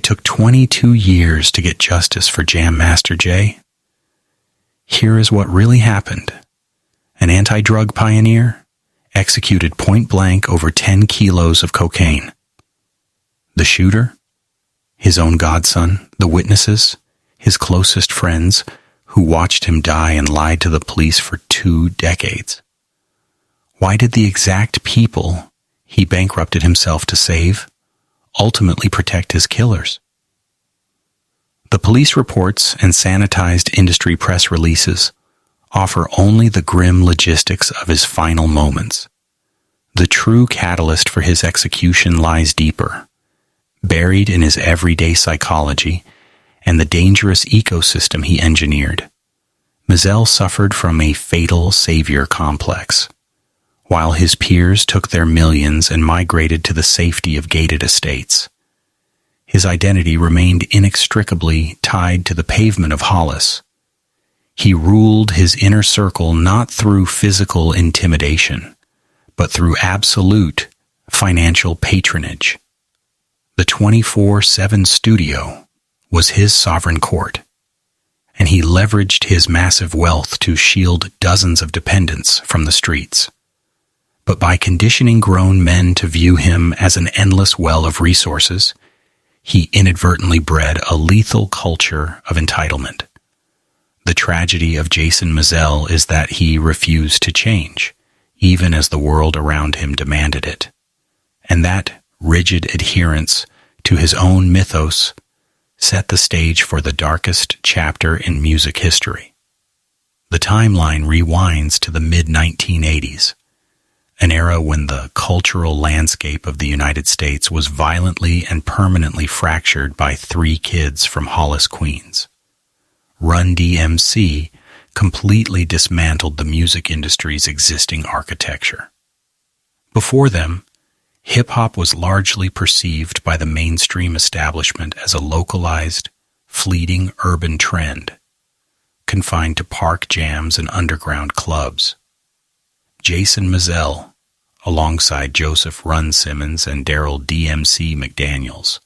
took 22 years to get justice for Jam Master Jay. Here is what really happened. An anti-drug pioneer executed point-blank over 10 kilos of cocaine. The shooter? His own godson, the witnesses, his closest friends, who watched him die and lied to the police for 2 decades. Why did the exact people he bankrupted himself to save ultimately protect his killers? The police reports and sanitized industry press releases offer only the grim logistics of his final moments. The true catalyst for his execution lies deeper, buried in his everyday psychology and the dangerous ecosystem he engineered. Mizell suffered from a fatal savior complex. While his peers took their millions and migrated to the safety of gated estates, his identity remained inextricably tied to the pavement of Hollis. He ruled his inner circle not through physical intimidation, but through absolute financial patronage. The 24/7 studio was his sovereign court, and he leveraged his massive wealth to shield dozens of dependents from the streets. But by conditioning grown men to view him as an endless well of resources, he inadvertently bred a lethal culture of entitlement. The tragedy of Jason Mizell is that he refused to change, even as the world around him demanded it. And that rigid adherence to his own mythos set the stage for the darkest chapter in music history. The timeline rewinds to the mid-1980s, an era when the cultural landscape of the United States was violently and permanently fractured by 3 kids from Hollis, Queens. Run DMC completely dismantled the music industry's existing architecture. Before them, hip-hop was largely perceived by the mainstream establishment as a localized, fleeting urban trend, confined to park jams and underground clubs. Jason Mizell, alongside Joseph Run Simmons and Daryl DMC McDaniels,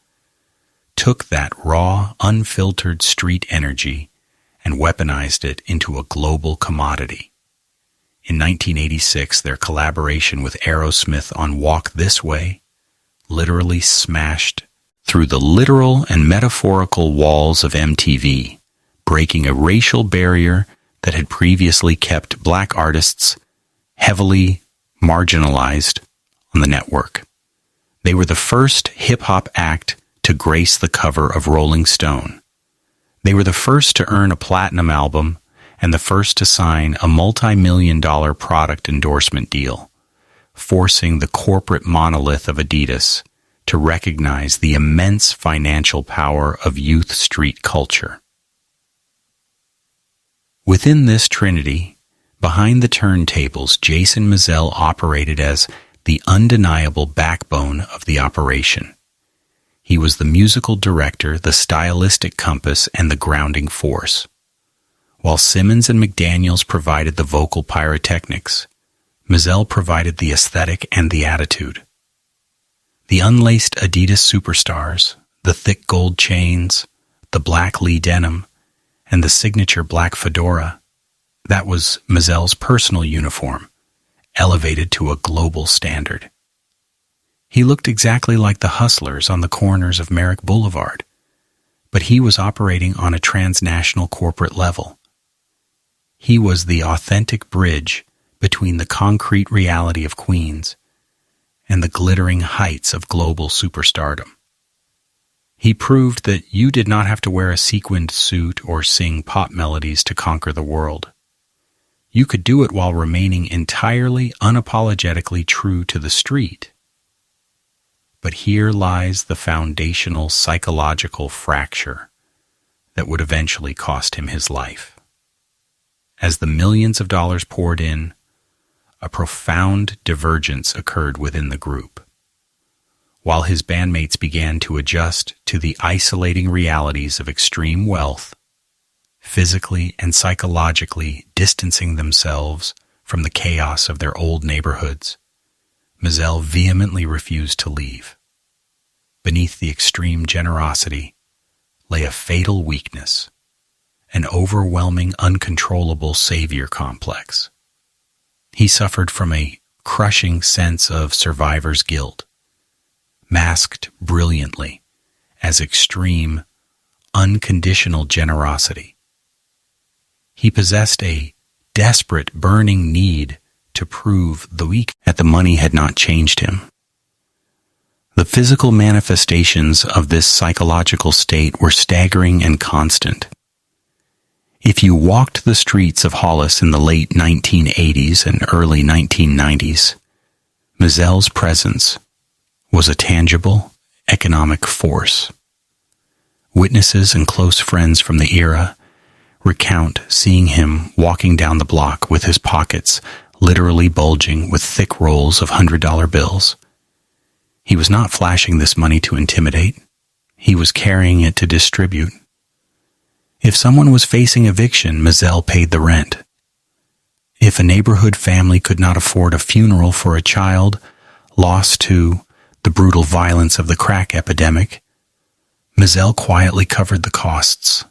took that raw, unfiltered street energy and weaponized it into a global commodity. In 1986, their collaboration with Aerosmith on Walk This Way literally smashed through the literal and metaphorical walls of MTV, breaking a racial barrier that had previously kept black artists heavily marginalized on the network. They were the first hip-hop act to grace the cover of Rolling Stone. They were the first to earn a platinum album and the first to sign a multi-million-dollar product endorsement deal, forcing the corporate monolith of Adidas to recognize the immense financial power of youth street culture. Within this trinity, behind the turntables, Jason Mizell operated as the undeniable backbone of the operation. He was the musical director, the stylistic compass, and the grounding force. While Simmons and McDaniels provided the vocal pyrotechnics, Mizell provided the aesthetic and the attitude. The unlaced Adidas superstars, the thick gold chains, the black Lee denim, and the signature black fedora, that was Mizell's personal uniform, elevated to a global standard. He looked exactly like the hustlers on the corners of Merrick Boulevard, but he was operating on a transnational corporate level. He was the authentic bridge between the concrete reality of Queens and the glittering heights of global superstardom. He proved that you did not have to wear a sequined suit or sing pop melodies to conquer the world. You could do it while remaining entirely, unapologetically true to the street. But here lies the foundational psychological fracture that would eventually cost him his life. As the millions of dollars poured in, a profound divergence occurred within the group. While his bandmates began to adjust to the isolating realities of extreme wealth, physically and psychologically distancing themselves from the chaos of their old neighborhoods, Mizell vehemently refused to leave. beneath the extreme generosity lay a fatal weakness, an overwhelming, uncontrollable savior complex. He suffered from a crushing sense of survivor's guilt, masked brilliantly as extreme, unconditional generosity. He possessed a desperate, burning need to prove the weak that the money had not changed him. The physical manifestations of this psychological state were staggering and constant. If you walked the streets of Hollis in the late 1980s and early 1990s, Mizell's presence was a tangible, economic force. Witnesses and close friends from the era recount seeing him walking down the block with his pockets literally bulging with thick rolls of $100 bills. He was not flashing this money to intimidate. He was carrying it to distribute. If someone was facing eviction, Mizell paid the rent. If a neighborhood family could not afford a funeral for a child lost to the brutal violence of the crack epidemic, Mizell quietly covered the costs.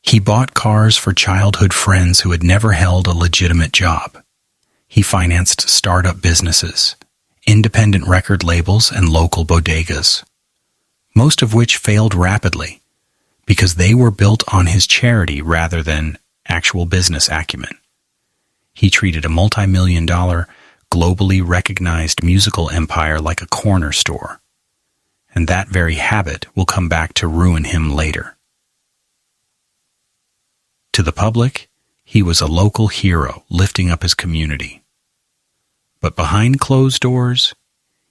He bought cars for childhood friends who had never held a legitimate job. He financed startup businesses, independent record labels, and local bodegas, most of which failed rapidly because they were built on his charity rather than actual business acumen. He treated a multi-million-dollar, globally recognized musical empire like a corner store, and that very habit will come back to ruin him later. To the public, he was a local hero lifting up his community. But behind closed doors,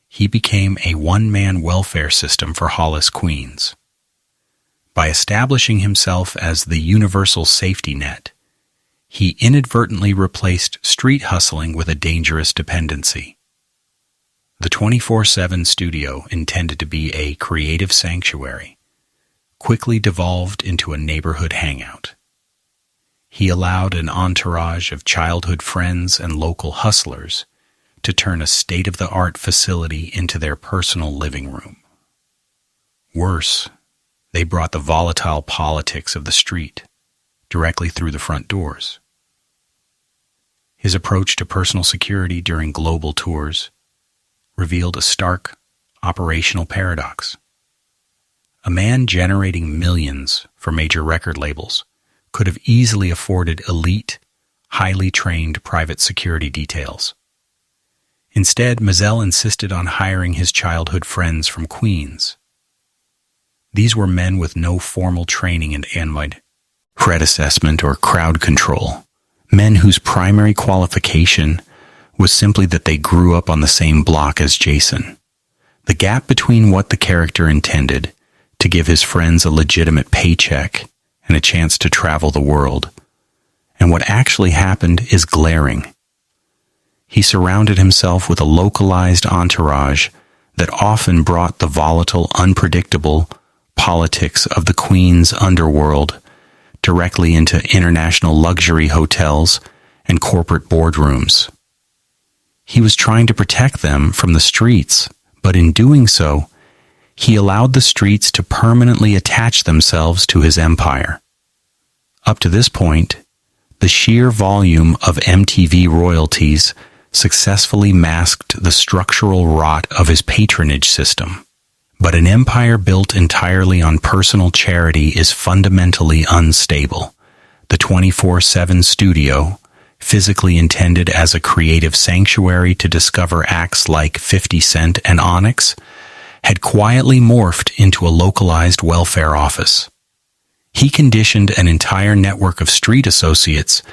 he became a one-man welfare system for Hollis, Queens. By establishing himself as the universal safety net, he inadvertently replaced street hustling with a dangerous dependency. The 24/7 studio, intended to be a creative sanctuary, quickly devolved into a neighborhood hangout. He allowed an entourage of childhood friends and local hustlers to turn a state-of-the-art facility into their personal living room. Worse, they brought the volatile politics of the street directly through the front doors. His approach to personal security during global tours revealed a stark operational paradox. A man generating millions for major record labels could have easily afforded elite, highly trained private security details. Instead, Mizell insisted on hiring his childhood friends from Queens. These were men with no formal training in threat assessment or crowd control, men whose primary qualification was simply that they grew up on the same block as Jason. The gap between what the character intended to give his friends a legitimate paycheck and a chance to travel the world, and what actually happened is glaring. He surrounded himself with a localized entourage that often brought the volatile, unpredictable politics of the Queens underworld directly into international luxury hotels and corporate boardrooms. He was trying to protect them from the streets, but in doing so, he allowed the streets to permanently attach themselves to his empire. Up to this point, the sheer volume of MTV royalties successfully masked the structural rot of his patronage system. But an empire built entirely on personal charity is fundamentally unstable. The 24/7 studio, physically intended as a creative sanctuary to discover acts like 50 Cent and Onyx, had quietly morphed into a localized welfare office. He conditioned an entire network of street associates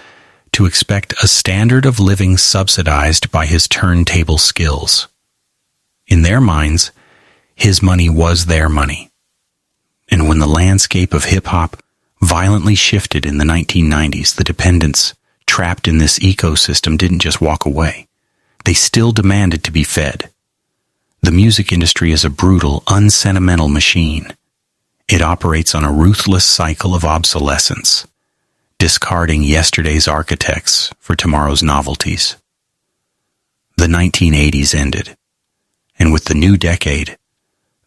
to expect a standard of living subsidized by his turntable skills. In their minds, his money was their money. And when the landscape of hip-hop violently shifted in the 1990s, the dependents trapped in this ecosystem didn't just walk away. They still demanded to be fed. The music industry is a brutal, unsentimental machine. It operates on a ruthless cycle of obsolescence, discarding yesterday's architects for tomorrow's novelties. The 1980s ended, and with the new decade,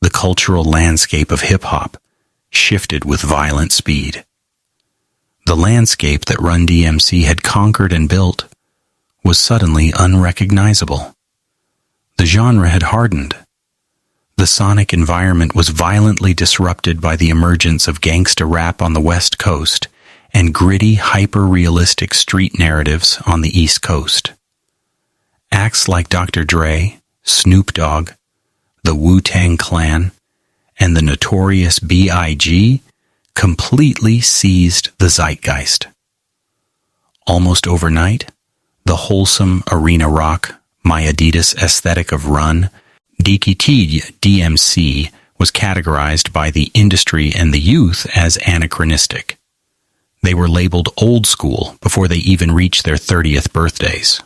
the cultural landscape of hip-hop shifted with violent speed. The landscape that Run DMC had conquered and built was suddenly unrecognizable. The genre had hardened. The sonic environment was violently disrupted by the emergence of gangsta rap on the West Coast and gritty, hyper-realistic street narratives on the East Coast. Acts like Dr. Dre, Snoop Dogg, the Wu-Tang Clan, and the Notorious B.I.G. completely seized the zeitgeist. Almost overnight, the wholesome arena rock, My Adidas aesthetic of Run, DMC was categorized by the industry and the youth as anachronistic. They were labeled old school before they even reached their 30th birthdays.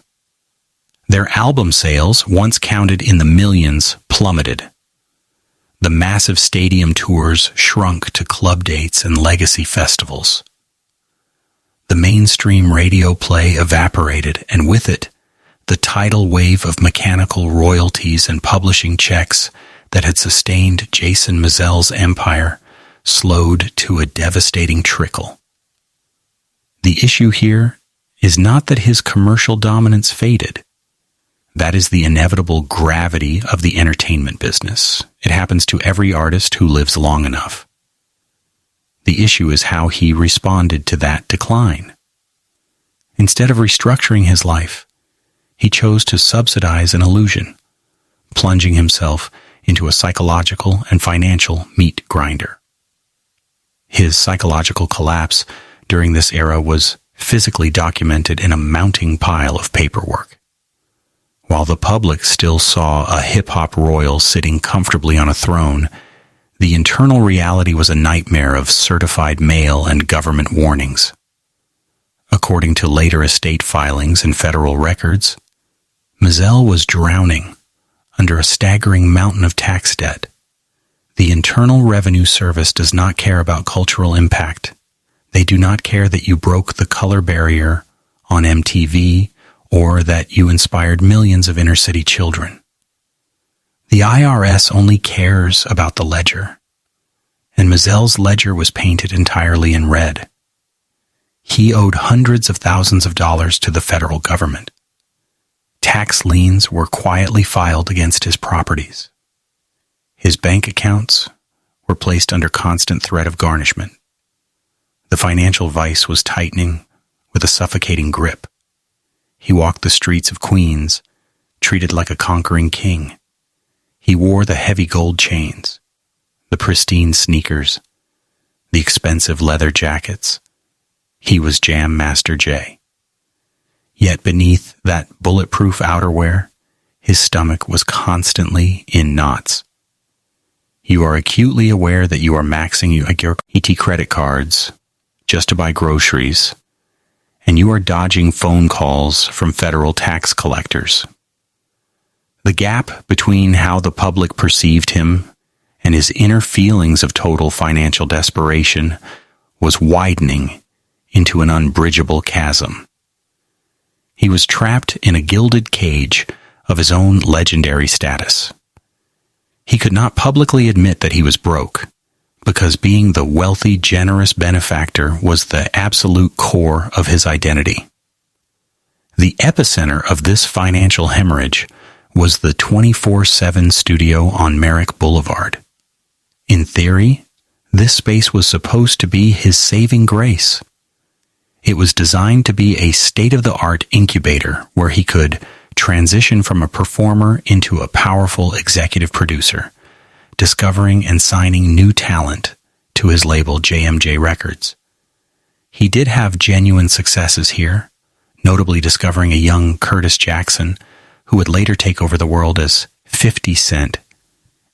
Their album sales, once counted in the millions, plummeted. The massive stadium tours shrunk to club dates and legacy festivals. The mainstream radio play evaporated, and with it, the tidal wave of mechanical royalties and publishing checks that had sustained Jason Mizell's empire slowed to a devastating trickle. The issue here is not that his commercial dominance faded. That is the inevitable gravity of the entertainment business. It happens to every artist who lives long enough. The issue is how he responded to that decline. Instead of restructuring his life, he chose to subsidize an illusion, plunging himself into a psychological and financial meat grinder. His psychological collapse during this era was physically documented in a mounting pile of paperwork. While the public still saw a hip-hop royal sitting comfortably on a throne, the internal reality was a nightmare of certified mail and government warnings. According to later estate filings and federal records, Mizell was drowning under a staggering mountain of tax debt. The Internal Revenue Service does not care about cultural impact. They do not care that you broke the color barrier on MTV or that you inspired millions of inner-city children. The IRS only cares about the ledger, and Mizell's ledger was painted entirely in red. He owed hundreds of thousands of dollars to the federal government. Tax liens were quietly filed against his properties. His bank accounts were placed under constant threat of garnishment. The financial vice was tightening with a suffocating grip. He walked the streets of Queens, treated like a conquering king. He wore the heavy gold chains, the pristine sneakers, the expensive leather jackets. He was Jam Master Jay. Yet beneath that bulletproof outerwear, his stomach was constantly in knots. You are acutely aware that you are maxing your ET credit cards just to buy groceries, and you are dodging phone calls from federal tax collectors. The gap between how the public perceived him and his inner feelings of total financial desperation was widening into an unbridgeable chasm. He was trapped in a gilded cage of his own legendary status. He could not publicly admit that he was broke, because being the wealthy, generous benefactor was the absolute core of his identity. The epicenter of this financial hemorrhage was the 24/7 studio on Merrick Boulevard. In theory, this space was supposed to be his saving grace. It was designed to be a state-of-the-art incubator where he could transition from a performer into a powerful executive producer, discovering and signing new talent to his label JMJ Records. He did have genuine successes here, notably discovering a young Curtis Jackson, who would later take over the world as 50 Cent,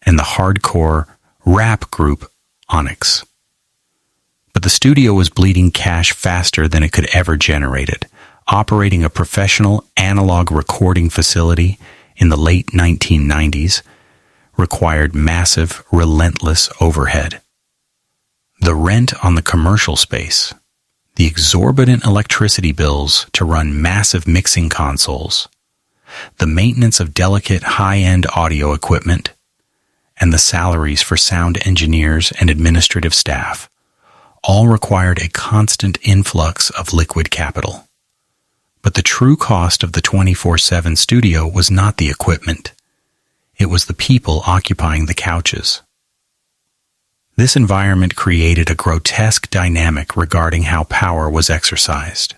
and the hardcore rap group Onyx. But the studio was bleeding cash faster than it could ever generate it. Operating a professional analog recording facility in the late 1990s required massive, relentless overhead. The rent on the commercial space, the exorbitant electricity bills to run massive mixing consoles, the maintenance of delicate high-end audio equipment, and the salaries for sound engineers and administrative staff all required a constant influx of liquid capital. But the true cost of the 24/7 studio was not the equipment. It was the people occupying the couches. This environment created a grotesque dynamic regarding how power was exercised.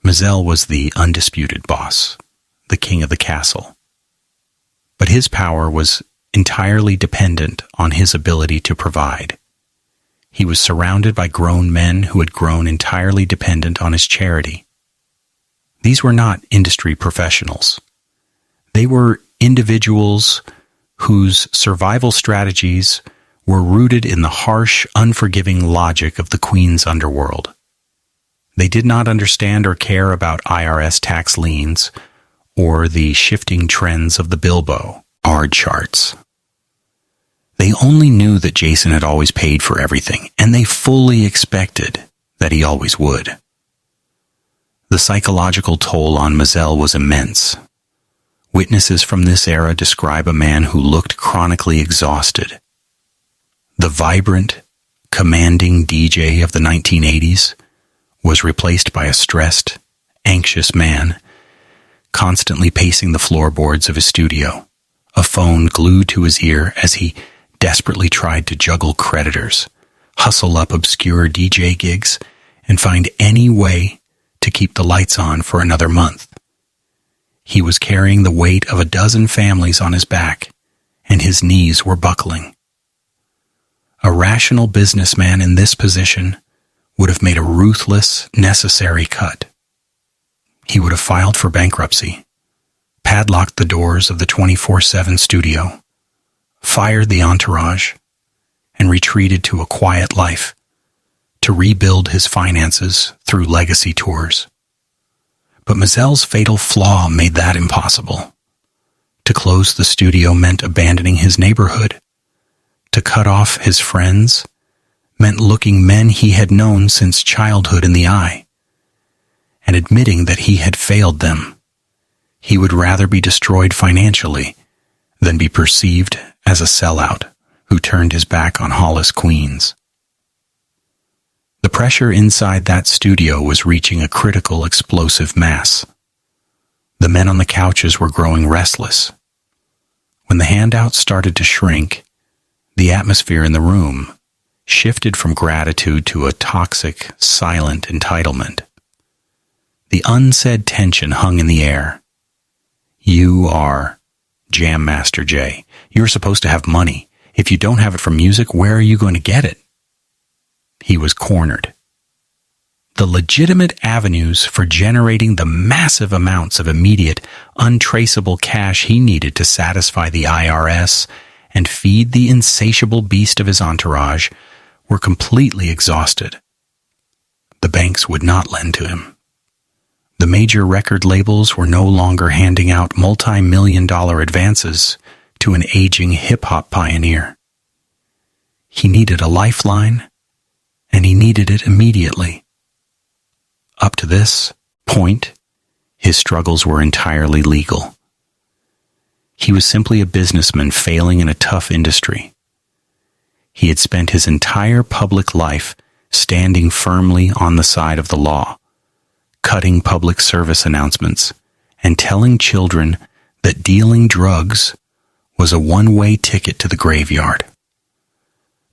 Mazel was the undisputed boss, the king of the castle. But his power was entirely dependent on his ability to provide. He was surrounded by grown men who had grown entirely dependent on his charity. These were not industry professionals. They were individuals whose survival strategies were rooted in the harsh, unforgiving logic of the Queen's underworld. They did not understand or care about IRS tax liens or the shifting trends of the Bilbo bar charts. They only knew that Jason had always paid for everything, and they fully expected that he always would. The psychological toll on Mazel was immense. Witnesses from this era describe a man who looked chronically exhausted. The vibrant, commanding DJ of the 1980s was replaced by a stressed, anxious man, constantly pacing the floorboards of his studio, a phone glued to his ear as he desperately tried to juggle creditors, hustle up obscure DJ gigs, and find any way to keep the lights on for another month. He was carrying the weight of a dozen families on his back, and his knees were buckling. A rational businessman in this position would have made a ruthless, necessary cut. He would have filed for bankruptcy, padlocked the doors of the 24/7 studio, fired the entourage, and retreated to a quiet life to rebuild his finances through legacy tours. But Mazel's fatal flaw made that impossible. To close the studio meant abandoning his neighborhood. To cut off his friends meant looking men he had known since childhood in the eye and admitting that he had failed them. He would rather be destroyed financially than be perceived as a sellout who turned his back on Hollis, Queens. The pressure inside that studio was reaching a critical explosive mass. The men on the couches were growing restless. When the handouts started to shrink, the atmosphere in the room shifted from gratitude to a toxic, silent entitlement. The unsaid tension hung in the air. You are Jam Master Jay. You're supposed to have money. If you don't have it from music, where are you going to get it? He was cornered. The legitimate avenues for generating the massive amounts of immediate, untraceable cash he needed to satisfy the IRS and feed the insatiable beast of his entourage were completely exhausted. The banks would not lend to him. The major record labels were no longer handing out multi-million-dollar advances to an aging hip-hop pioneer. He needed a lifeline, and he needed it immediately. Up to this point, his struggles were entirely legal. He was simply a businessman failing in a tough industry. He had spent his entire public life standing firmly on the side of the law, cutting public service announcements, and telling children that dealing drugs was a one-way ticket to the graveyard.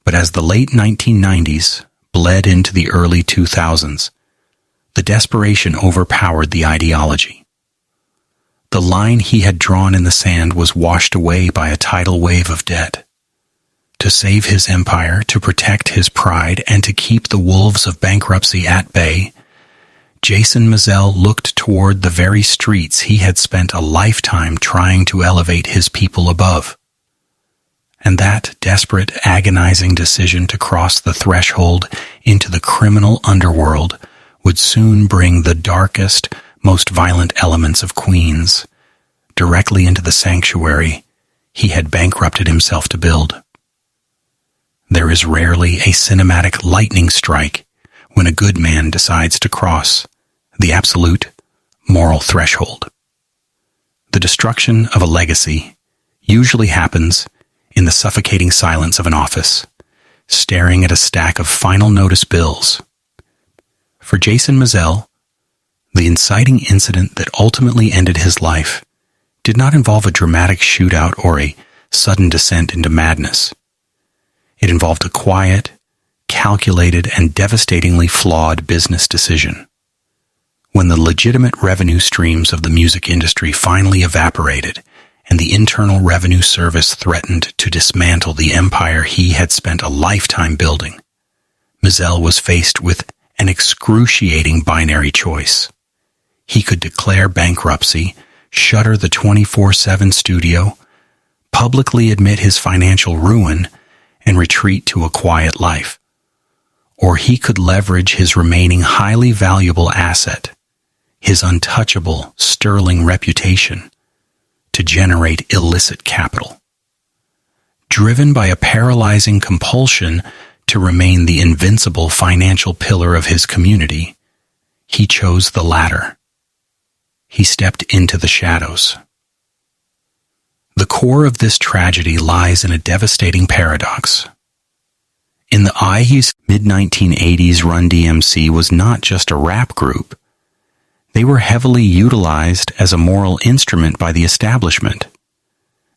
But as the late 1990s bled into the early 2000s, the desperation overpowered the ideology. The line he had drawn in the sand was washed away by a tidal wave of debt. To save his empire, to protect his pride, and to keep the wolves of bankruptcy at bay, Jason Mazel looked toward the very streets he had spent a lifetime trying to elevate his people above. And that desperate, agonizing decision to cross the threshold into the criminal underworld would soon bring the darkest, most violent elements of Queens directly into the sanctuary he had bankrupted himself to build. There is rarely a cinematic lightning strike when a good man decides to cross the absolute moral threshold. The destruction of a legacy usually happens in the suffocating silence of an office, staring at a stack of final notice bills. For Jason Mizell, the inciting incident that ultimately ended his life did not involve a dramatic shootout or a sudden descent into madness. It involved a quiet, calculated, and devastatingly flawed business decision. When the legitimate revenue streams of the music industry finally evaporated and the Internal Revenue Service threatened to dismantle the empire he had spent a lifetime building, Mizell was faced with an excruciating binary choice. He could declare bankruptcy, shutter the 24/7 studio, publicly admit his financial ruin, and retreat to a quiet life. Or he could leverage his remaining highly valuable asset, his untouchable, sterling reputation, to generate illicit capital. Driven by a paralyzing compulsion to remain the invincible financial pillar of his community, he chose the latter. He stepped into the shadows. The core of this tragedy lies in a devastating paradox. In the eye, mid-1980s Run DMC was not just a rap group. They were heavily utilized as a moral instrument by the establishment.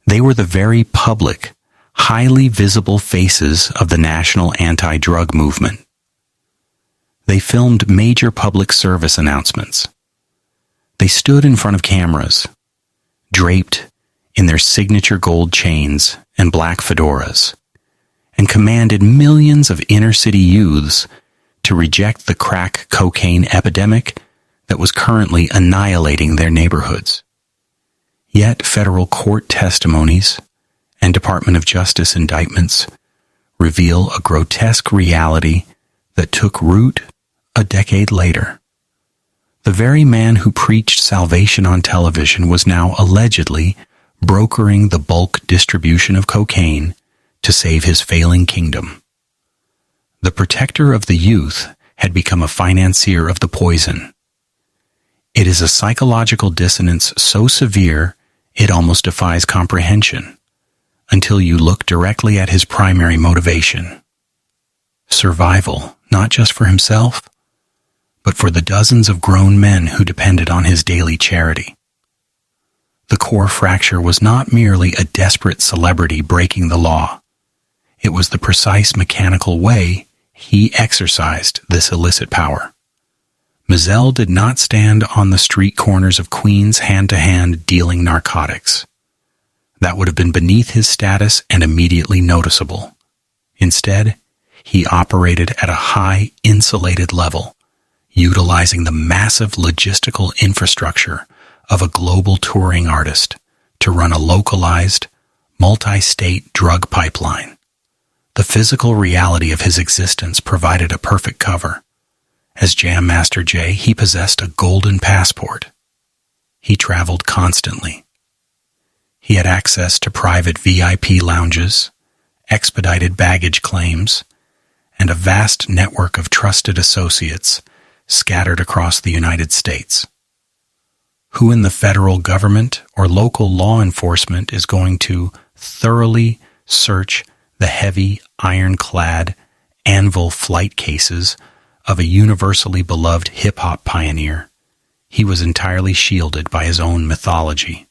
They were the very public, highly visible faces of the national anti-drug movement. They filmed major public service announcements. They stood in front of cameras, draped in their signature gold chains and black fedoras, and commanded millions of inner-city youths to reject the crack cocaine epidemic that was currently annihilating their neighborhoods. Yet federal court testimonies and Department of Justice indictments reveal a grotesque reality that took root a decade later. The very man who preached salvation on television was now allegedly brokering the bulk distribution of cocaine to save his failing kingdom. The protector of the youth had become a financier of the poison. It is a psychological dissonance so severe it almost defies comprehension, until you look directly at his primary motivation: survival, not just for himself, but for the dozens of grown men who depended on his daily charity. The core fracture was not merely a desperate celebrity breaking the law. It was the precise mechanical way he exercised this illicit power. Mizell did not stand on the street corners of Queens hand-to-hand dealing narcotics. That would have been beneath his status and immediately noticeable. Instead, he operated at a high, insulated level, utilizing the massive logistical infrastructure of a global touring artist to run a localized, multi-state drug pipeline. The physical reality of his existence provided a perfect cover. As Jam Master Jay, he possessed a golden passport. He traveled constantly. He had access to private VIP lounges, expedited baggage claims, and a vast network of trusted associates scattered across the United States. Who in the federal government or local law enforcement is going to thoroughly search the heavy, ironclad, anvil flight cases of a universally beloved hip-hop pioneer? He was entirely shielded by his own mythology.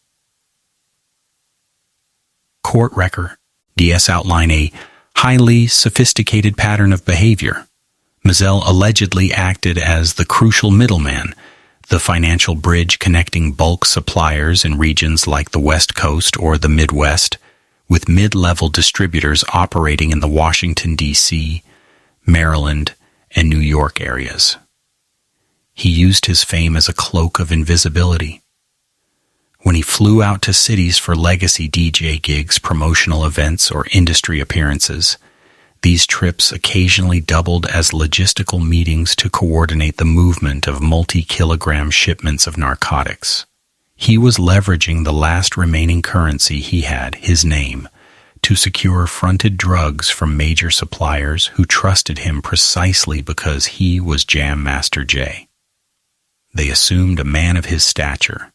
Court record DS outline a highly sophisticated pattern of behavior. Mizell allegedly acted as the crucial middleman, the financial bridge connecting bulk suppliers in regions like the West Coast or the Midwest, with mid-level distributors operating in the Washington, D.C., Maryland, and New York areas. He used his fame as a cloak of invisibility. When he flew out to cities for legacy DJ gigs, promotional events, or industry appearances, these trips occasionally doubled as logistical meetings to coordinate the movement of multi-kilogram shipments of narcotics. He was leveraging the last remaining currency he had, his name, to secure fronted drugs from major suppliers who trusted him precisely because he was Jam Master Jay. They assumed a man of his stature,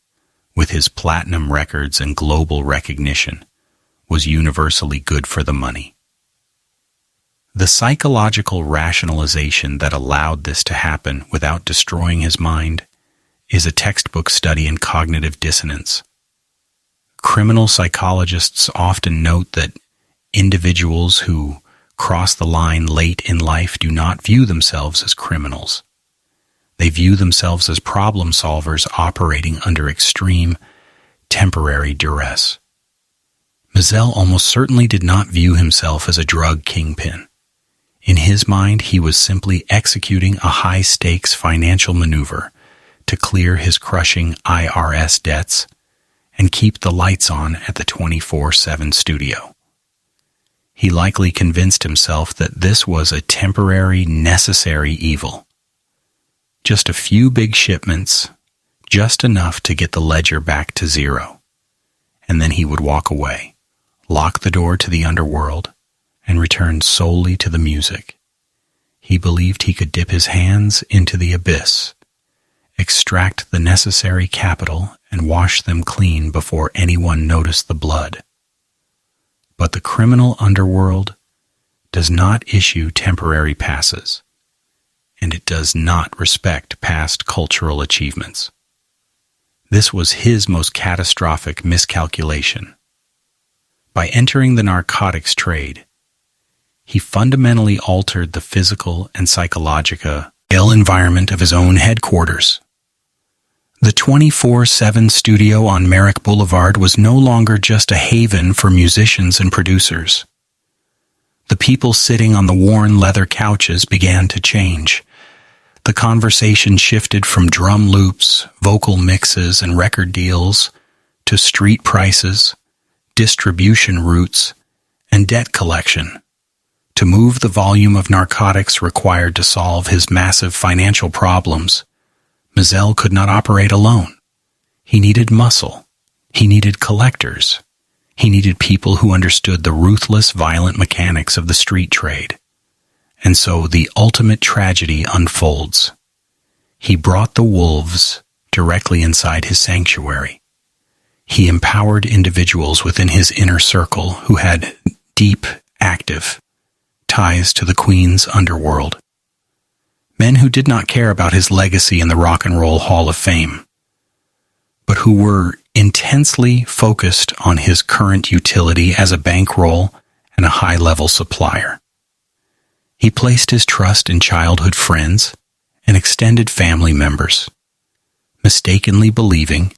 with his platinum records and global recognition, was universally good for the money. The psychological rationalization that allowed this to happen without destroying his mind is a textbook study in cognitive dissonance. Criminal psychologists often note that individuals who cross the line late in life do not view themselves as criminals. They view themselves as problem solvers operating under extreme, temporary duress. Mazel almost certainly did not view himself as a drug kingpin. In his mind, he was simply executing a high-stakes financial maneuver to clear his crushing IRS debts and keep the lights on at the 24/7 studio. He likely convinced himself that this was a temporary, necessary evil. Just a few big shipments, just enough to get the ledger back to zero. And then he would walk away, lock the door to the underworld, and return solely to the music. He believed he could dip his hands into the abyss, extract the necessary capital, and wash them clean before anyone noticed the blood. But the criminal underworld does not issue temporary passes, and it does not respect past cultural achievements. This was his most catastrophic miscalculation. By entering the narcotics trade, he fundamentally altered the physical and psychological environment of his own headquarters. The 24/7 studio on Merrick Boulevard was no longer just a haven for musicians and producers. The people sitting on the worn leather couches began to change. The conversation shifted from drum loops, vocal mixes, and record deals to street prices, distribution routes, and debt collection. To move the volume of narcotics required to solve his massive financial problems, Mazel could not operate alone. He needed muscle. He needed collectors. He needed people who understood the ruthless, violent mechanics of the street trade. And so the ultimate tragedy unfolds. He brought the wolves directly inside his sanctuary. He empowered individuals within his inner circle who had deep, active ties to the Queen's underworld. Men who did not care about his legacy in the Rock and Roll Hall of Fame, but who were intensely focused on his current utility as a bankroll and a high-level supplier. He placed his trust in childhood friends and extended family members, mistakenly believing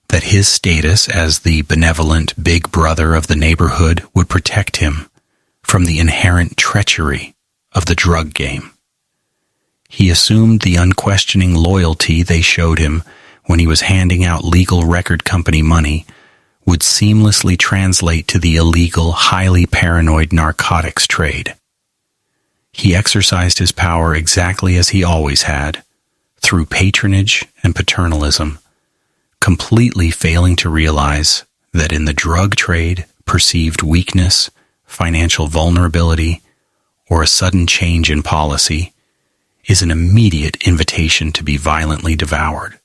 that his status as the benevolent big brother of the neighborhood would protect him from the inherent treachery of the drug game. He assumed the unquestioning loyalty they showed him when he was handing out legal record company money would seamlessly translate to the illegal, highly paranoid narcotics trade. He exercised his power exactly as he always had, through patronage and paternalism, completely failing to realize that in the drug trade, perceived weakness, financial vulnerability, or a sudden change in policy is an immediate invitation to be violently devoured.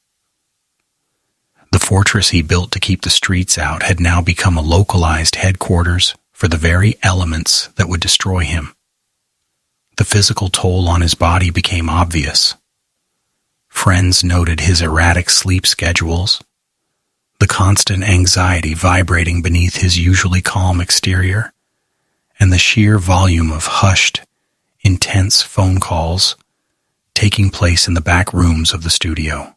The fortress he built to keep the streets out had now become a localized headquarters for the very elements that would destroy him. The physical toll on his body became obvious. Friends noted his erratic sleep schedules, the constant anxiety vibrating beneath his usually calm exterior, and the sheer volume of hushed, intense phone calls taking place in the back rooms of the studio.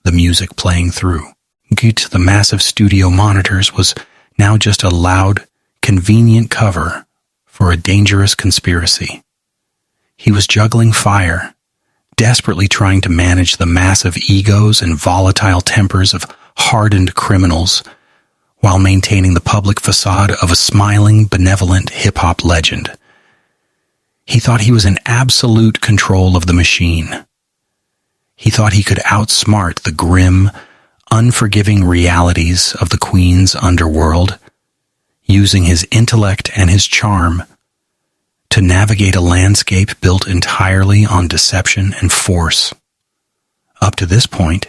The music playing through to the massive studio monitors was now just a loud, convenient cover for a dangerous conspiracy. He was juggling fire, desperately trying to manage the massive egos and volatile tempers of hardened criminals while maintaining the public facade of a smiling, benevolent hip-hop legend. He thought he was in absolute control of the machine. He thought he could outsmart the grim, unforgiving realities of the Queen's underworld, using his intellect and his charm to navigate a landscape built entirely on deception and force. Up to this point,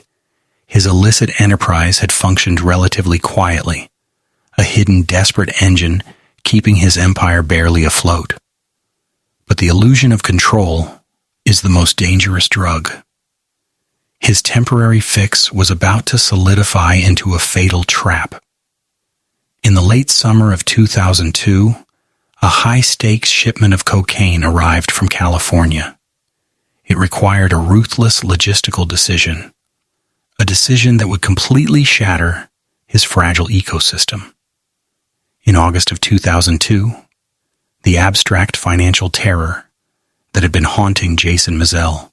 his illicit enterprise had functioned relatively quietly, a hidden, desperate engine keeping his empire barely afloat. But the illusion of control is the most dangerous drug. His temporary fix was about to solidify into a fatal trap. In the late summer of 2002, a high-stakes shipment of cocaine arrived from California. It required a ruthless logistical decision, a decision that would completely shatter his fragile ecosystem. In August of 2002, the abstract financial terror that had been haunting Jason Mizell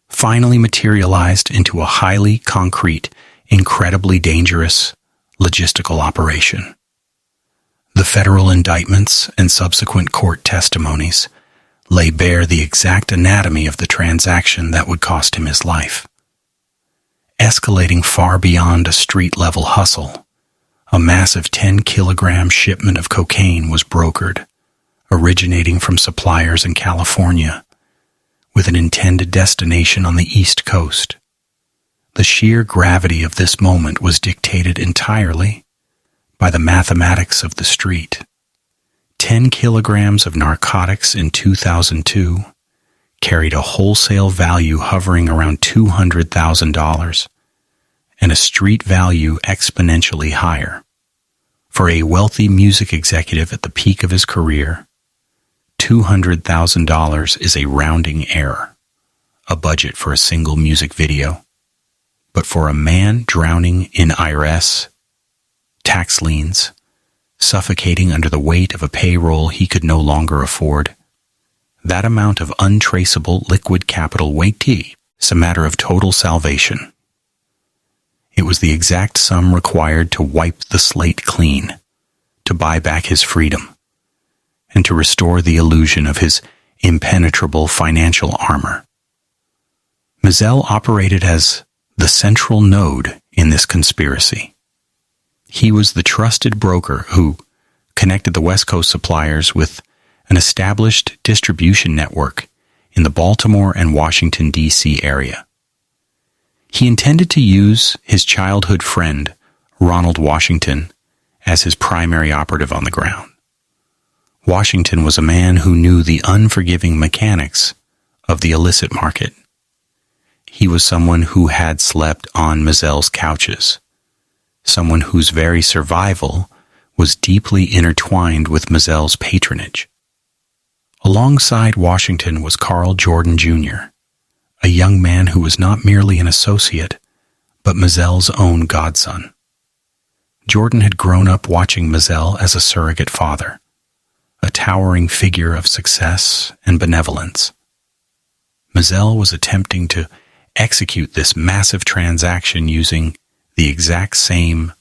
finally materialized into a highly concrete, incredibly dangerous logistical operation. The federal indictments and subsequent court testimonies lay bare the exact anatomy of the transaction that would cost him his life. Escalating far beyond a street-level hustle, a massive 10-kilogram shipment of cocaine was brokered, originating from suppliers in California, with an intended destination on the East Coast. The sheer gravity of this moment was dictated entirely by the mathematics of the street. 10 kilograms of narcotics in 2002 carried a wholesale value hovering around $200,000 and a street value exponentially higher. For a wealthy music executive at the peak of his career, $200,000 is a rounding error, a budget for a single music video. But for a man drowning in IRS, tax liens, suffocating under the weight of a payroll he could no longer afford, that amount of untraceable liquid capital is a matter of total salvation. It was the exact sum required to wipe the slate clean, to buy back his freedom, and to restore the illusion of his impenetrable financial armor. Mizell operated as the central node in this conspiracy. He was the trusted broker who connected the West Coast suppliers with an established distribution network in the Baltimore and Washington, D.C. area. He intended to use his childhood friend, Ronald Washington, as his primary operative on the ground. Washington was a man who knew the unforgiving mechanics of the illicit market. He was someone who had slept on Mizell's couches, someone whose very survival was deeply intertwined with Mizell's patronage. Alongside Washington was Carl Jordan Jr., a young man who was not merely an associate, but Mizell's own godson. Jordan had grown up watching Mizell as a surrogate father, a towering figure of success and benevolence. Mizell was attempting to execute this massive transaction using the exact same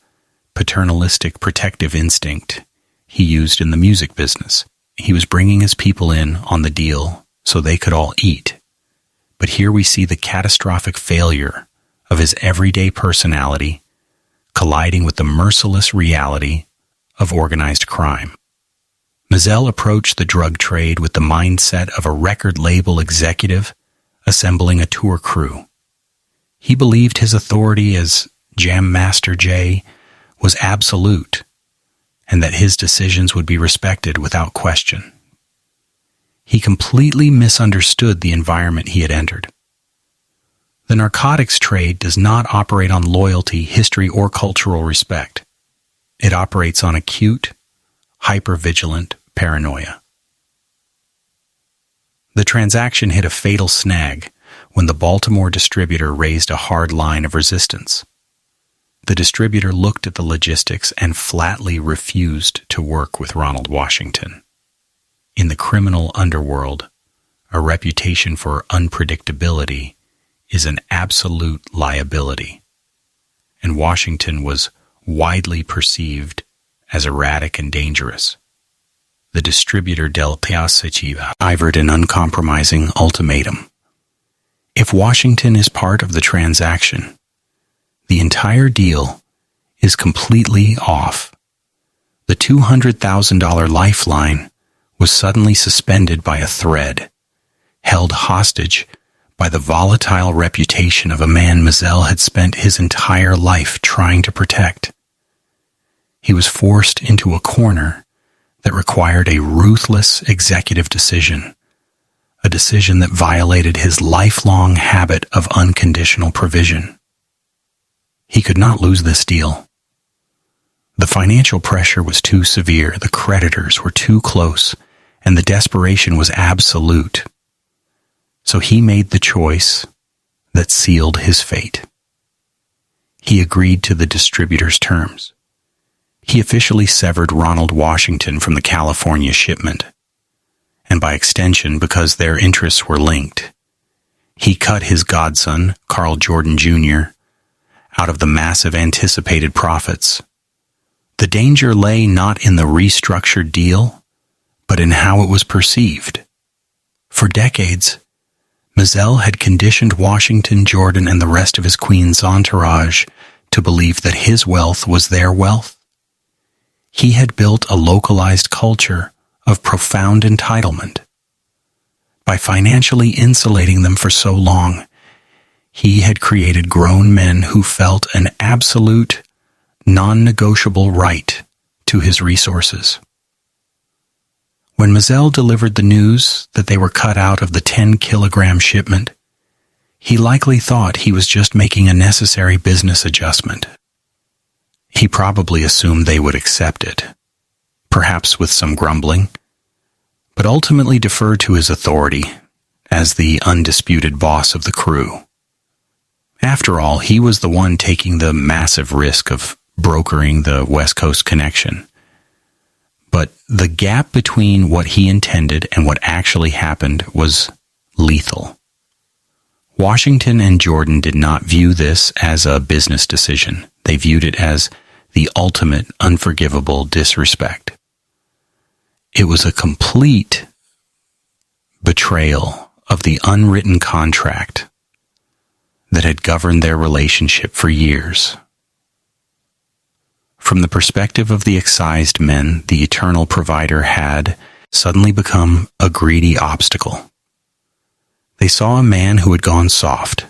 paternalistic protective instinct he used in the music business. He was bringing his people in on the deal so they could all eat. But here we see the catastrophic failure of his everyday personality colliding with the merciless reality of organized crime. Mizell approached the drug trade with the mindset of a record label executive assembling a tour crew. He believed his authority as Jam Master Jay was absolute, and that his decisions would be respected without question. He completely misunderstood the environment he had entered. The narcotics trade does not operate on loyalty, history, or cultural respect. It operates on acute, hypervigilant paranoia. The transaction hit a fatal snag when the Baltimore distributor raised a hard line of resistance. The distributor looked at the logistics and flatly refused to work with Ronald Washington. In the criminal underworld, a reputation for unpredictability is an absolute liability, and Washington was widely perceived as erratic and dangerous. The distributor Del Piacitiva delivered an uncompromising ultimatum. If Washington is part of the transaction, the entire deal is completely off. The $200,000 lifeline was suddenly suspended by a thread, held hostage by the volatile reputation of a man Mizell had spent his entire life trying to protect. He was forced into a corner that required a ruthless executive decision, a decision that violated his lifelong habit of unconditional provision. He could not lose this deal. The financial pressure was too severe, the creditors were too close, and the desperation was absolute. So he made the choice that sealed his fate. He agreed to the distributor's terms. He officially severed Ronald Washington from the California shipment, and by extension, because their interests were linked, he cut his godson, Carl Jordan Jr., out of the massive anticipated profits. The danger lay not in the restructured deal, but in how it was perceived. For decades, Mazel had conditioned Washington, Jordan, and the rest of his queen's entourage to believe that his wealth was their wealth. He had built a localized culture of profound entitlement. By financially insulating them for so long, he had created grown men who felt an absolute, non-negotiable right to his resources. When Mazel delivered the news that they were cut out of the 10-kilogram shipment, he likely thought he was just making a necessary business adjustment. He probably assumed they would accept it, perhaps with some grumbling, but ultimately deferred to his authority as the undisputed boss of the crew. After all, he was the one taking the massive risk of brokering the West Coast connection. But the gap between what he intended and what actually happened was lethal. Washington and Jordan did not view this as a business decision. They viewed it as the ultimate unforgivable disrespect. It was a complete betrayal of the unwritten contract that had governed their relationship for years. From the perspective of the excised men, the eternal provider had suddenly become a greedy obstacle. They saw a man who had gone soft,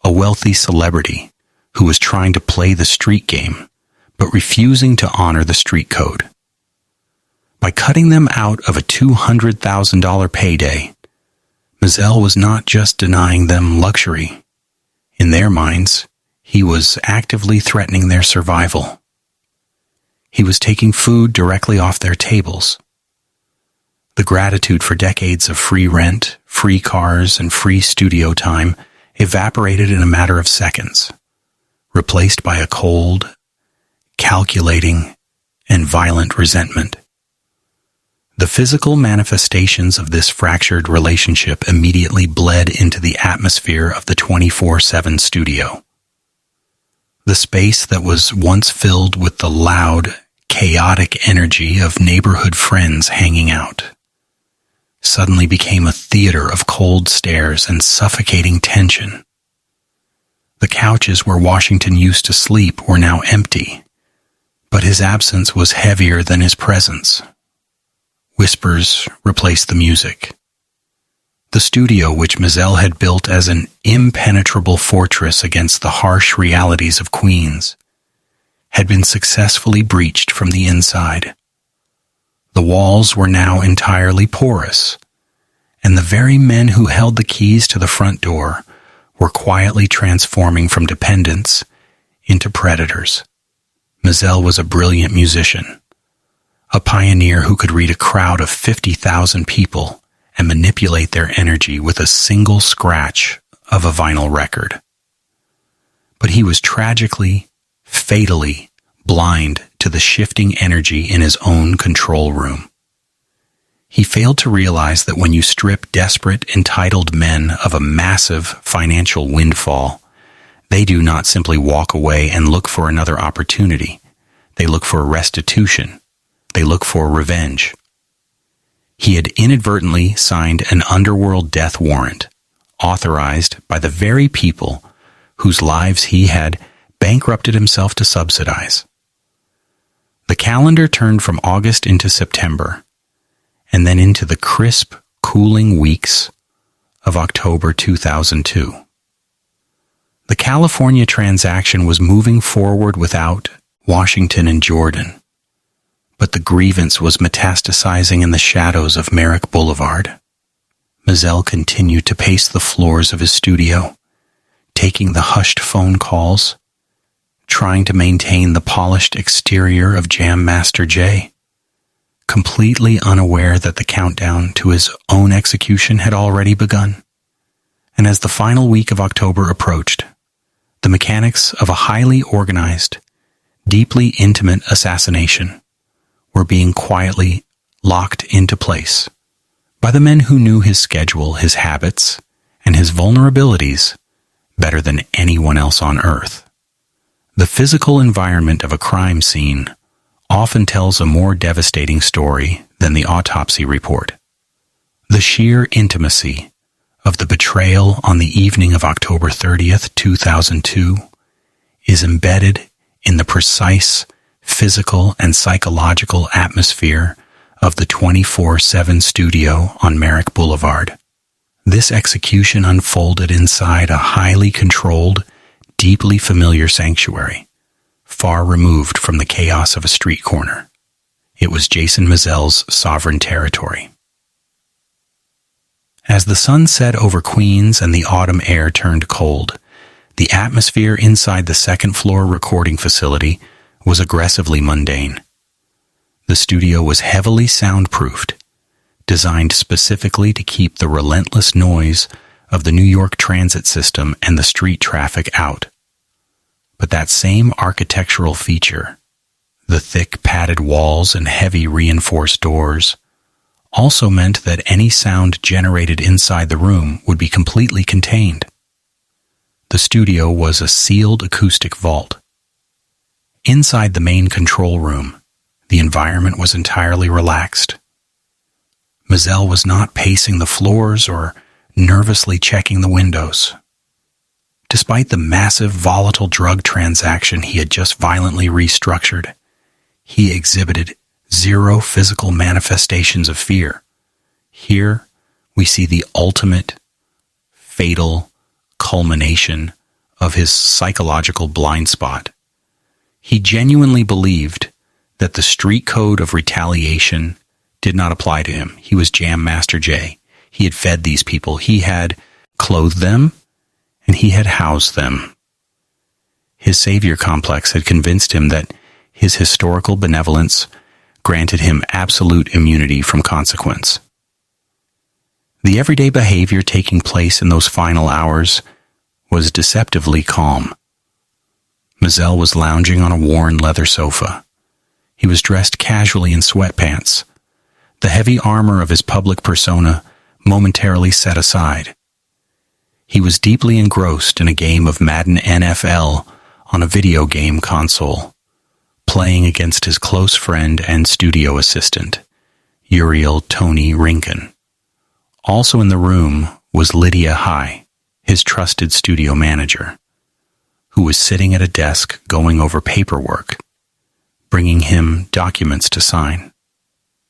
a wealthy celebrity who was trying to play the street game, but refusing to honor the street code. By cutting them out of a $200,000 payday, Mazel was not just denying them luxury. In their minds, he was actively threatening their survival. He was taking food directly off their tables. The gratitude for decades of free rent, free cars, and free studio time evaporated in a matter of seconds, replaced by a cold, calculating, and violent resentment. The physical manifestations of this fractured relationship immediately bled into the atmosphere of the 24/7 studio. The space that was once filled with the loud, chaotic energy of neighborhood friends hanging out suddenly became a theater of cold stares and suffocating tension. The couches where Washington used to sleep were now empty, but his absence was heavier than his presence. Whispers replaced the music. The studio, which Mazel had built as an impenetrable fortress against the harsh realities of Queens, had been successfully breached from the inside. The walls were now entirely porous, and the very men who held the keys to the front door were quietly transforming from dependents into predators. Mazel was a brilliant musician, a pioneer who could read a crowd of 50,000 people and manipulate their energy with a single scratch of a vinyl record. But he was tragically, fatally blind to the shifting energy in his own control room. He failed to realize that when you strip desperate, entitled men of a massive financial windfall, they do not simply walk away and look for another opportunity. They look for restitution. They look for revenge. He had inadvertently signed an underworld death warrant, authorized by the very people whose lives he had bankrupted himself to subsidize. The calendar turned from August into September, and then into the crisp, cooling weeks of October 2002. The California transaction was moving forward without Washington, and Jordan. But the grievance was metastasizing in the shadows of Merrick Boulevard. Mizell continued to pace the floors of his studio, taking the hushed phone calls, trying to maintain the polished exterior of Jam Master Jay, completely unaware that the countdown to his own execution had already begun. And as the final week of October approached, the mechanics of a highly organized, deeply intimate assassination were being quietly locked into place by the men who knew his schedule, his habits, and his vulnerabilities better than anyone else on Earth. The physical environment of a crime scene often tells a more devastating story than the autopsy report. The sheer intimacy of the betrayal on the evening of October 30th, 2002, is embedded in the precise physical and psychological atmosphere of the 24/7 studio on Merrick Boulevard. This execution unfolded inside a highly controlled, deeply familiar sanctuary, far removed from the chaos of a street corner. It was Jason Mizell's sovereign territory. As the sun set over Queens and the autumn air turned cold, the atmosphere inside the second-floor recording facility was aggressively mundane. The studio was heavily soundproofed, designed specifically to keep the relentless noise of the New York transit system and the street traffic out. But that same architectural feature, the thick padded walls and heavy reinforced doors, also meant that any sound generated inside the room would be completely contained. The studio was a sealed acoustic vault. Inside the main control room, the environment was entirely relaxed. Mizell was not pacing the floors or nervously checking the windows. Despite the massive volatile drug transaction he had just violently restructured, he exhibited zero physical manifestations of fear. Here, we see the ultimate, fatal culmination of his psychological blind spot. He genuinely believed that the street code of retaliation did not apply to him. He was Jam Master Jay. He had fed these people. He had clothed them, and he had housed them. His savior complex had convinced him that his historical benevolence granted him absolute immunity from consequence. The everyday behavior taking place in those final hours was deceptively calm. Mizell was lounging on a worn leather sofa. He was dressed casually in sweatpants, the heavy armor of his public persona momentarily set aside. He was deeply engrossed in a game of Madden NFL on a video game console, playing against his close friend and studio assistant, Uriel Tony Rinken. Also in the room was Lydia High, his trusted studio manager, who was sitting at a desk going over paperwork, bringing him documents to sign.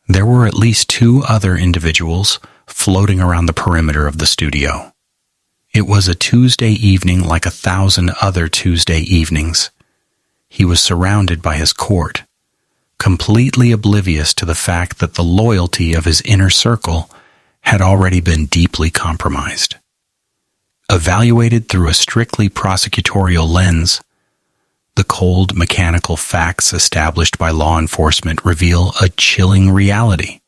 There were at least 2 other individuals floating around the perimeter of the studio. It was a Tuesday evening like 1,000 other Tuesday evenings. He was surrounded by his court, completely oblivious to the fact that the loyalty of his inner circle had already been deeply compromised. Evaluated through a strictly prosecutorial lens, the cold mechanical facts established by law enforcement reveal a chilling reality.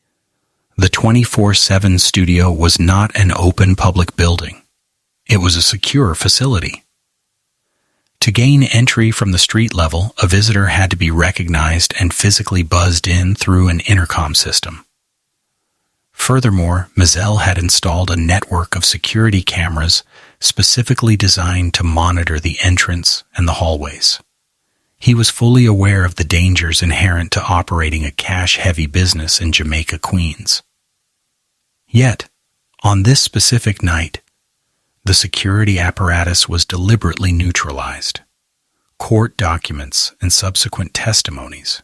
The 24/7 studio was not an open public building. It was a secure facility. To gain entry from the street level, a visitor had to be recognized and physically buzzed in through an intercom system. Furthermore, Mizell had installed a network of security cameras specifically designed to monitor the entrance and the hallways. He was fully aware of the dangers inherent to operating a cash-heavy business in Jamaica, Queens. Yet, on this specific night, the security apparatus was deliberately neutralized. Court documents and subsequent testimonies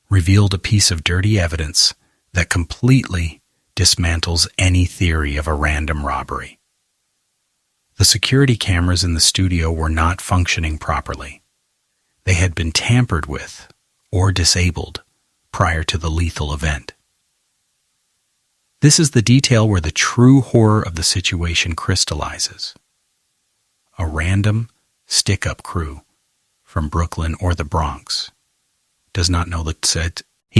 revealed a piece of dirty evidence that completely dismantles any theory of a random robbery. The security cameras in the studio were not functioning properly. They had been tampered with or disabled prior to the lethal event. This is the detail where the true horror of the situation crystallizes. A random stick-up crew from Brooklyn or the Bronx does not know the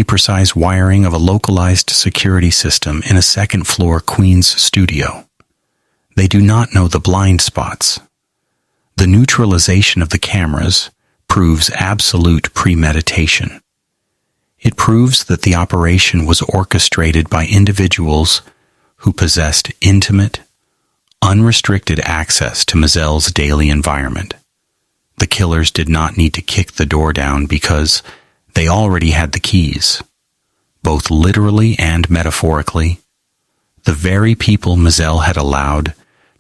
precise wiring of a localized security system in a second-floor Queens studio. They do not know the blind spots. The neutralization of the cameras proves absolute premeditation. It proves that the operation was orchestrated by individuals who possessed intimate, unrestricted access to Mazel's daily environment. The killers did not need to kick the door down because they already had the keys. Both literally and metaphorically, the very people Mazel had allowed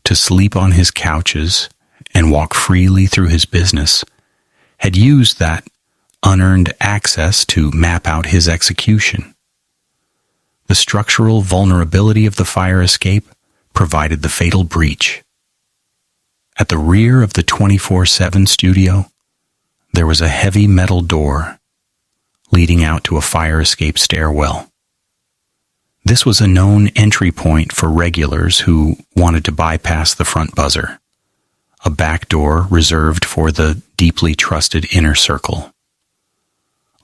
to sleep on his couches and walk freely through his business had used that unearned access to map out his execution. The structural vulnerability of the fire escape provided the fatal breach. At the rear of the 24/7 studio, there was a heavy metal door leading out to a fire escape stairwell. This was a known entry point for regulars who wanted to bypass the front buzzer, a back door reserved for the deeply trusted inner circle.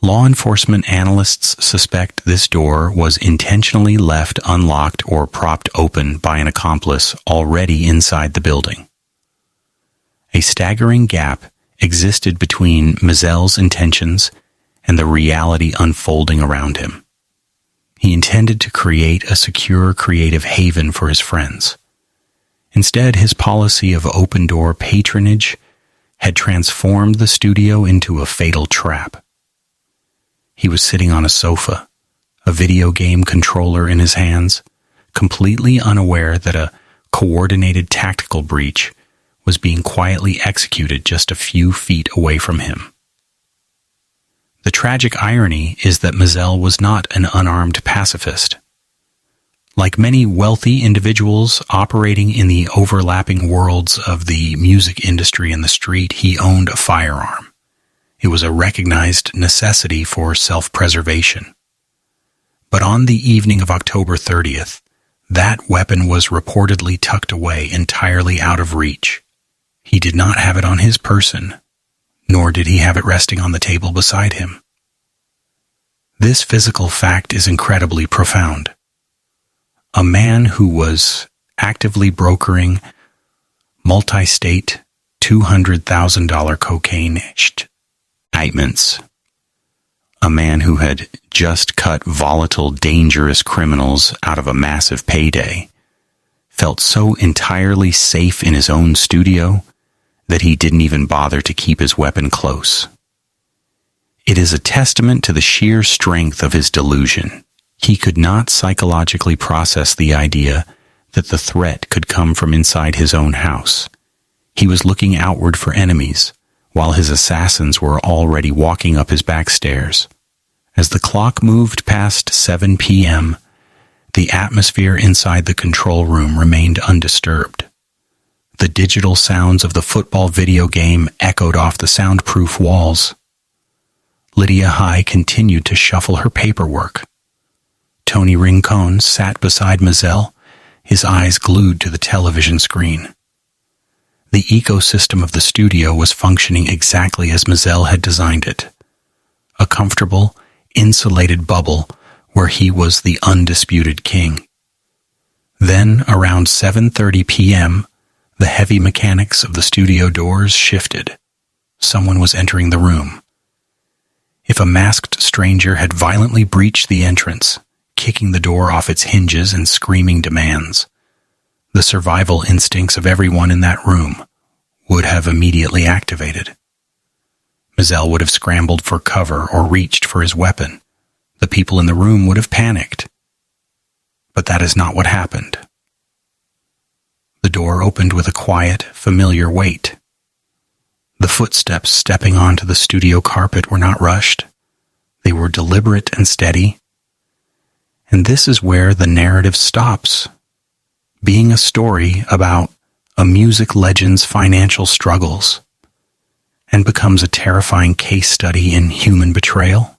Law enforcement analysts suspect this door was intentionally left unlocked or propped open by an accomplice already inside the building. A staggering gap existed between Mazel's intentions and the reality unfolding around him. He intended to create a secure creative haven for his friends. Instead, his policy of open-door patronage had transformed the studio into a fatal trap. He was sitting on a sofa, a video game controller in his hands, completely unaware that a coordinated tactical breach was being quietly executed just a few feet away from him. The tragic irony is that Mazel was not an unarmed pacifist. Like many wealthy individuals operating in the overlapping worlds of the music industry and the street, he owned a firearm. It was a recognized necessity for self-preservation. But on the evening of October 30th, that weapon was reportedly tucked away entirely out of reach. He did not have it on his person, nor did he have it resting on the table beside him. This physical fact is incredibly profound. A man who was actively brokering multi-state $200,000 cocaine indictments, a man who had just cut volatile, dangerous criminals out of a massive payday, felt so entirely safe in his own studio that he didn't even bother to keep his weapon close. It is a testament to the sheer strength of his delusion. He could not psychologically process the idea that the threat could come from inside his own house. He was looking outward for enemies, while his assassins were already walking up his back stairs. As the clock moved past 7 p.m., the atmosphere inside the control room remained undisturbed. The digital sounds of the football video game echoed off the soundproof walls. Lydia High continued to shuffle her paperwork. Tony Rincon sat beside Mazel, his eyes glued to the television screen. The ecosystem of the studio was functioning exactly as Mazel had designed it. A comfortable, insulated bubble where he was the undisputed king. Then, around 7:30 p.m., the heavy mechanics of the studio doors shifted. Someone was entering the room. If a masked stranger had violently breached the entrance, kicking the door off its hinges and screaming demands, the survival instincts of everyone in that room would have immediately activated. Mazel would have scrambled for cover or reached for his weapon. The people in the room would have panicked. But that is not what happened. The door opened with a quiet, familiar weight. The footsteps stepping onto the studio carpet were not rushed. They were deliberate and steady. And this is where the narrative stops, being a story about a music legend's financial struggles. and becomes a terrifying case study in human betrayal?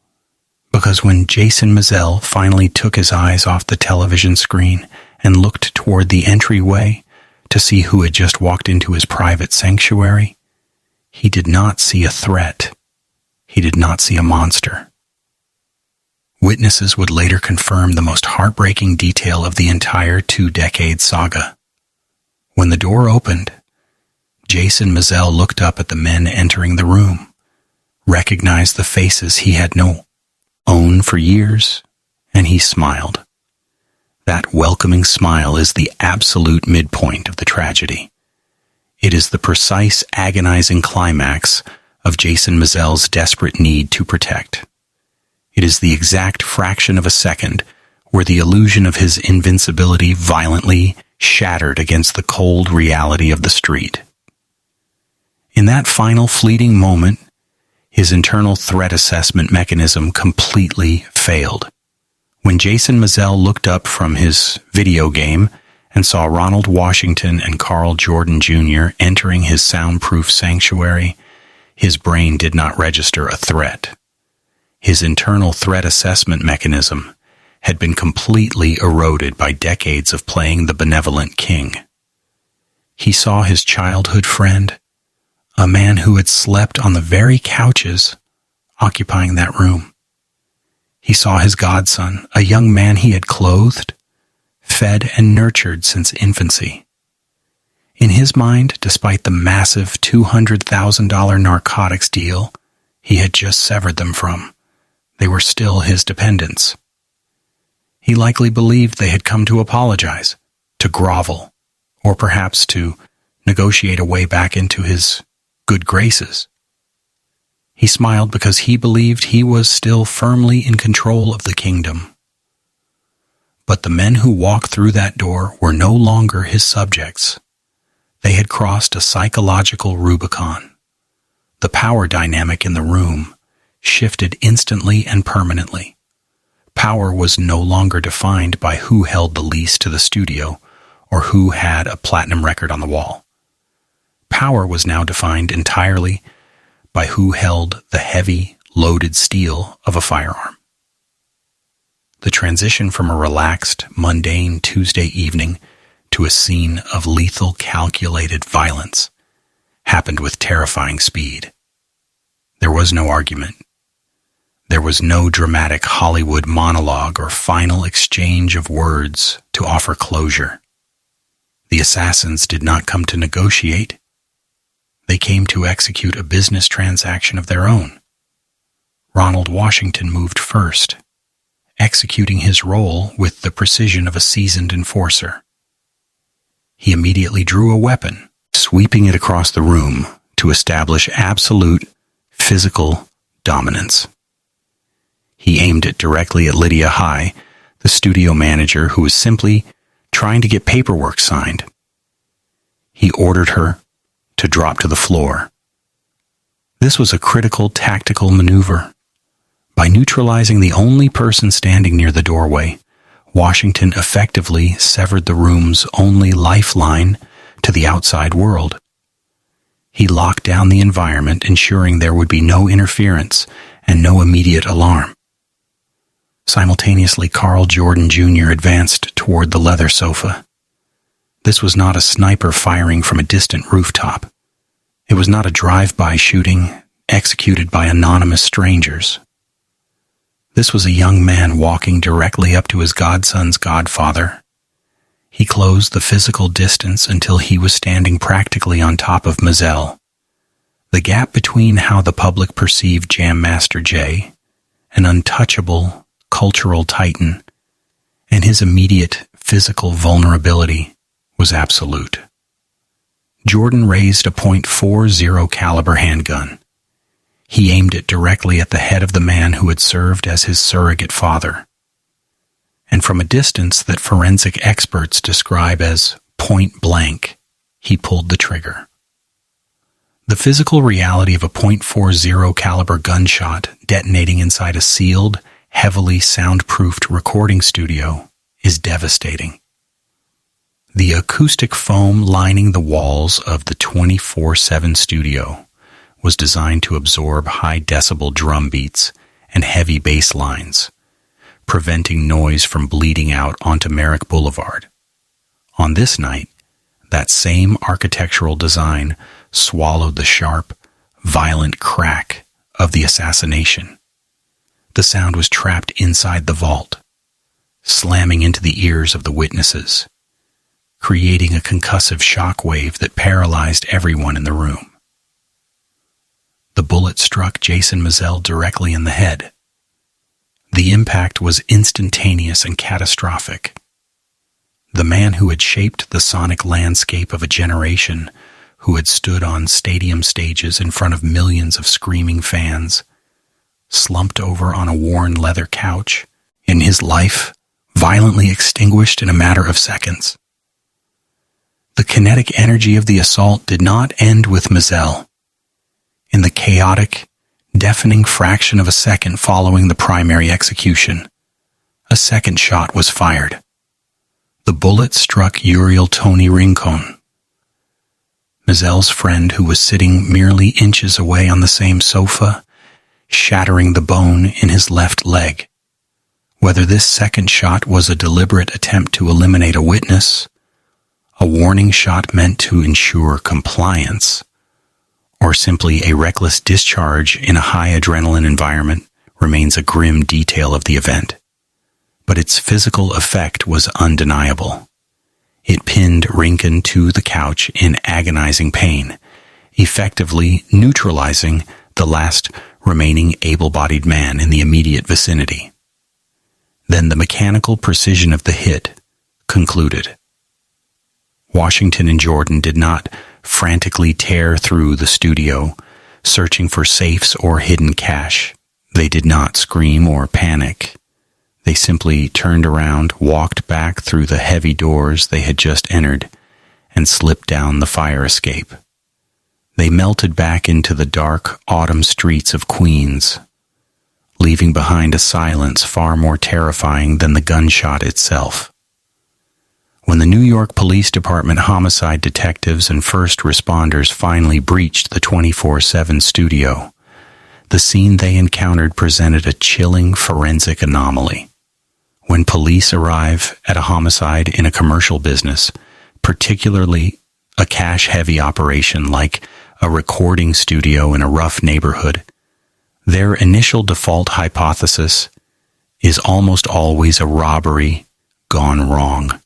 Because when Jason Mizell finally took his eyes off the television screen and looked toward the entryway to see who had just walked into his private sanctuary, he did not see a threat. He did not see a monster. Witnesses would later confirm the most heartbreaking detail of the entire 2-decade saga. When the door opened, Jason Mizell looked up at the men entering the room, recognized the faces he had known for years, and he smiled. That welcoming smile is the absolute midpoint of the tragedy. It is the precise, agonizing climax of Jason Mizell's desperate need to protect. It is the exact fraction of a second where the illusion of his invincibility violently shattered against the cold reality of the street. In that final fleeting moment, his internal threat assessment mechanism completely failed. When Jason Mizell looked up from his video game and saw Ronald Washington and Carl Jordan Jr. entering his soundproof sanctuary, his brain did not register a threat. His internal threat assessment mechanism had been completely eroded by decades of playing the benevolent king. He saw his childhood friend, a man who had slept on the very couches occupying that room. He saw his godson, a young man he had clothed, fed, and nurtured since infancy. In his mind, despite the massive $200,000 narcotics deal he had just severed them from, they were still his dependents. He likely believed they had come to apologize, to grovel, or perhaps to negotiate a way back into his good graces. He smiled because he believed he was still firmly in control of the kingdom. But the men who walked through that door were no longer his subjects. They had crossed a psychological Rubicon. The power dynamic in the room shifted instantly and permanently. Power was no longer defined by who held the lease to the studio or who had a platinum record on the wall. Power was now defined entirely by who held the heavy, loaded steel of a firearm. The transition from a relaxed, mundane Tuesday evening to a scene of lethal, calculated violence happened with terrifying speed. There was no argument. There was no dramatic Hollywood monologue or final exchange of words to offer closure. The assassins did not come to negotiate. They came to execute a business transaction of their own. Ronald Washington moved first, executing his role with the precision of a seasoned enforcer. He immediately drew a weapon, sweeping it across the room to establish absolute physical dominance. He aimed it directly at Lydia High, the studio manager who was simply trying to get paperwork signed. He ordered her to drop to the floor. This was a critical tactical maneuver. By neutralizing the only person standing near the doorway, Washington effectively severed the room's only lifeline to the outside world. He locked down the environment, ensuring there would be no interference and no immediate alarm. Simultaneously, Carl Jordan Jr. advanced toward the leather sofa. This was not a sniper firing from a distant rooftop. It was not a drive-by shooting executed by anonymous strangers. This was a young man walking directly up to his godson's godfather. He closed the physical distance until he was standing practically on top of Mizell. The gap between how the public perceived Jam Master Jay, an untouchable cultural titan, and his immediate physical vulnerability was absolute. Jordan raised a .40 caliber handgun. He aimed it directly at the head of the man who had served as his surrogate father. And from a distance that forensic experts describe as point blank, he pulled the trigger. The physical reality of a .40 caliber gunshot detonating inside a sealed, heavily soundproofed recording studio is devastating. The acoustic foam lining the walls of the 24/7 studio was designed to absorb high-decibel drum beats and heavy bass lines, preventing noise from bleeding out onto Merrick Boulevard. On this night, that same architectural design swallowed the sharp, violent crack of the assassination. The sound was trapped inside the vault, slamming into the ears of the witnesses, creating a concussive shock wave that paralyzed everyone in the room. The bullet struck Jason Mizell directly in the head. The impact was instantaneous and catastrophic. The man who had shaped the sonic landscape of a generation, who had stood on stadium stages in front of millions of screaming fans, slumped over on a worn leather couch, and his life violently extinguished in a matter of seconds. The kinetic energy of the assault did not end with Mizell. In the chaotic, deafening fraction of a second following the primary execution, a second shot was fired. The bullet struck Uriel Tony Rincon, Mizell's friend, who was sitting merely inches away on the same sofa, shattering the bone in his left leg. Whether this second shot was a deliberate attempt to eliminate a witness, a warning shot meant to ensure compliance, or simply a reckless discharge in a high adrenaline environment remains a grim detail of the event. But its physical effect was undeniable. It pinned Rincon to the couch in agonizing pain, effectively neutralizing the last remaining able-bodied man in the immediate vicinity. Then the mechanical precision of the hit concluded. Washington and Jordan did not frantically tear through the studio, searching for safes or hidden cash. They did not scream or panic. They simply turned around, walked back through the heavy doors they had just entered, and slipped down the fire escape. They melted back into the dark autumn streets of Queens, leaving behind a silence far more terrifying than the gunshot itself. When the New York Police Department homicide detectives and first responders finally breached the 24/7 studio, the scene they encountered presented a chilling forensic anomaly. When police arrive at a homicide in a commercial business, particularly a cash-heavy operation like a recording studio in a rough neighborhood, their initial default hypothesis is almost always a robbery gone wrong.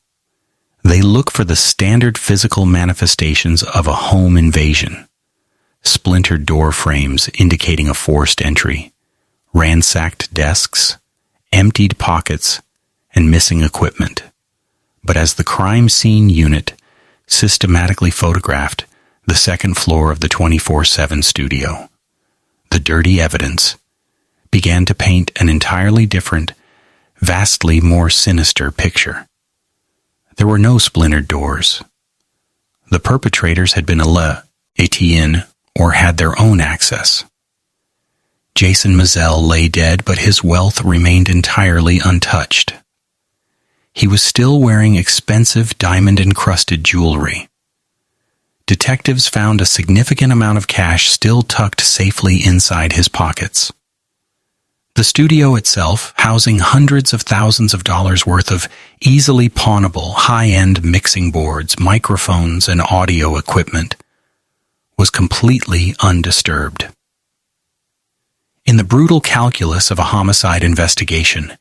They look for the standard physical manifestations of a home invasion: splintered door frames indicating a forced entry, ransacked desks, emptied pockets, and missing equipment. But as the crime scene unit systematically photographed the second floor of the 24/7 studio, the dirty evidence began to paint an entirely different, vastly more sinister picture. There were no splintered doors. The perpetrators had been let in or had their own access. Jason Mizell lay dead, but his wealth remained entirely untouched. He was still wearing expensive diamond-encrusted jewelry. Detectives found a significant amount of cash still tucked safely inside his pockets. The studio itself, housing hundreds of thousands of dollars worth of easily pawnable, high-end mixing boards, microphones, and audio equipment, was completely undisturbed. In the brutal calculus of a homicide investigation,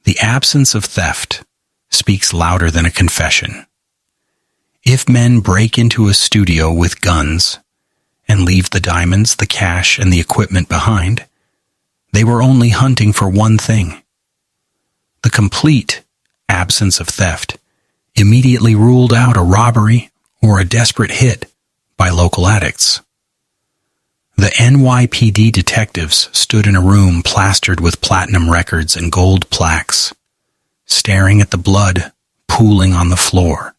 the absence of theft speaks louder than a confession. If men break into a studio with guns and leave the diamonds, the cash, and the equipment behind, they were only hunting for one thing. The complete absence of theft immediately ruled out a robbery or a desperate hit by local addicts. The NYPD detectives stood in a room plastered with platinum records and gold plaques, staring at the blood pooling on the floor,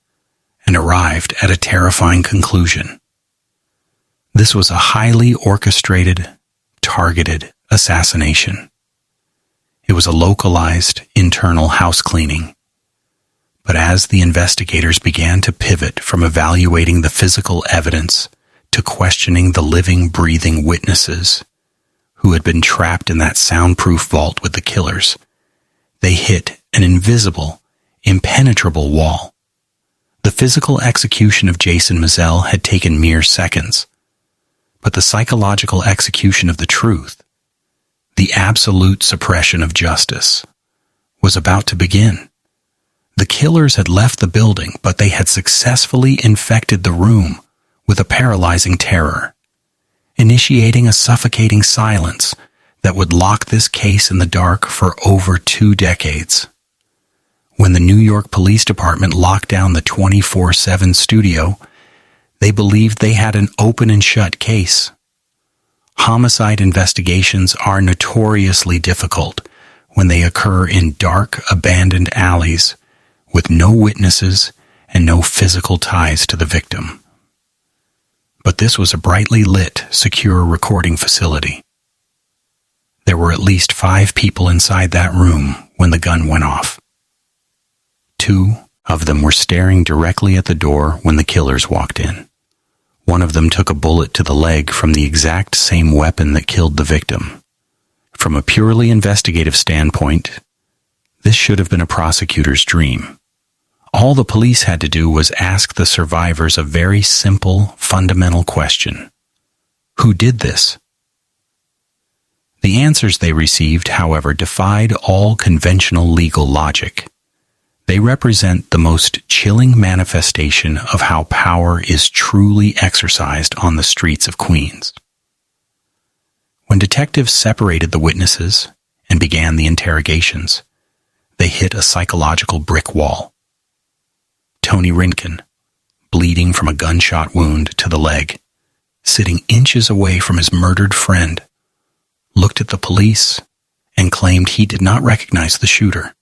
and arrived at a terrifying conclusion. This was a highly orchestrated, targeted assassination. It was a localized internal house cleaning. But as the investigators began to pivot from evaluating the physical evidence to questioning the living, breathing witnesses who had been trapped in that soundproof vault with the killers. They hit an invisible, impenetrable wall. The physical execution of Jason Mizell had taken mere seconds, but the psychological execution of the truth, the absolute suppression of justice, was about to begin. The killers had left the building, but they had successfully infected the room with a paralyzing terror, initiating a suffocating silence that would lock this case in the dark for over 2 decades. When the New York Police Department locked down the 24/7 studio, they believed they had an open and shut case. Homicide investigations are notoriously difficult when they occur in dark, abandoned alleys with no witnesses and no physical ties to the victim. But this was a brightly lit, secure recording facility. There were at least 5 people inside that room when the gun went off. 2 of them were staring directly at the door when the killers walked in. One of them took a bullet to the leg from the exact same weapon that killed the victim. From a purely investigative standpoint, this should have been a prosecutor's dream. All the police had to do was ask the survivors a very simple, fundamental question. Who did this? The answers they received, however, defied all conventional legal logic. They represent the most chilling manifestation of how power is truly exercised on the streets of Queens. When detectives separated the witnesses and began the interrogations, they hit a psychological brick wall. Tony Rinkin, bleeding from a gunshot wound to the leg, sitting inches away from his murdered friend, looked at the police and claimed he did not recognize the shooter.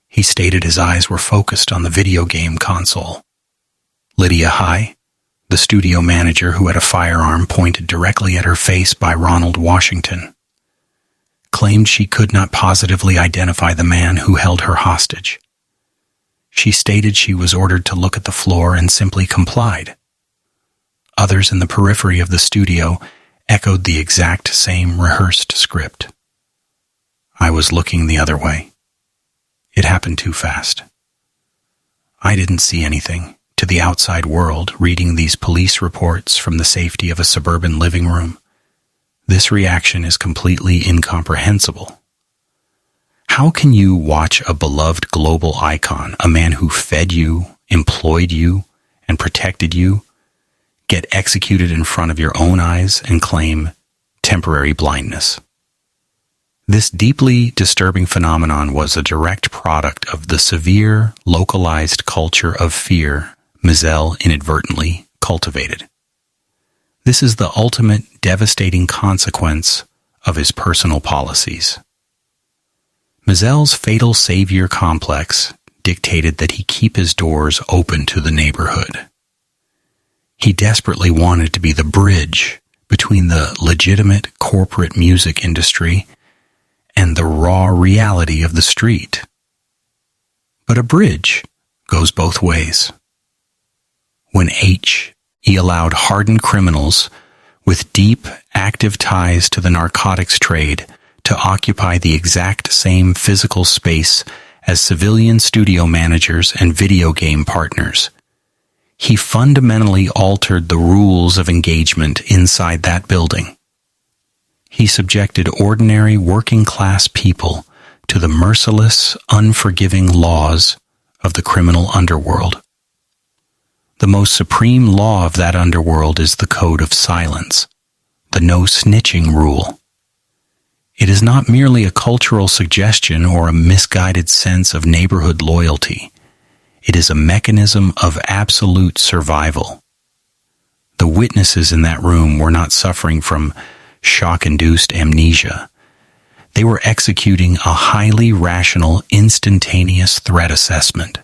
He stated his eyes were focused on the video game console. Lydia High, the studio manager who had a firearm pointed directly at her face by Ronald Washington, claimed she could not positively identify the man who held her hostage. She stated she was ordered to look at the floor and simply complied. Others in the periphery of the studio echoed the exact same rehearsed script. I was looking the other way. It happened too fast. I didn't see anything. To the outside world, reading these police reports from the safety of a suburban living room, this reaction is completely incomprehensible. How can you watch a beloved global icon, a man who fed you, employed you, and protected you, get executed in front of your own eyes and claim temporary blindness? This deeply disturbing phenomenon was a direct product of the severe, localized culture of fear Mizell inadvertently cultivated. This is the ultimate devastating consequence of his personal policies. Mizell's fatal savior complex dictated that he keep his doors open to the neighborhood. He desperately wanted to be the bridge between the legitimate corporate music industry and the raw reality of the street. But a bridge goes both ways. When he allowed hardened criminals with deep, active ties to the narcotics trade to occupy the exact same physical space as civilian studio managers and video game partners, he fundamentally altered the rules of engagement inside that building. He subjected ordinary working-class people to the merciless, unforgiving laws of the criminal underworld. The most supreme law of that underworld is the code of silence, the no snitching rule. It is not merely a cultural suggestion or a misguided sense of neighborhood loyalty. It is a mechanism of absolute survival. The witnesses in that room were not suffering from shock-induced amnesia. They were executing a highly rational, instantaneous threat assessment.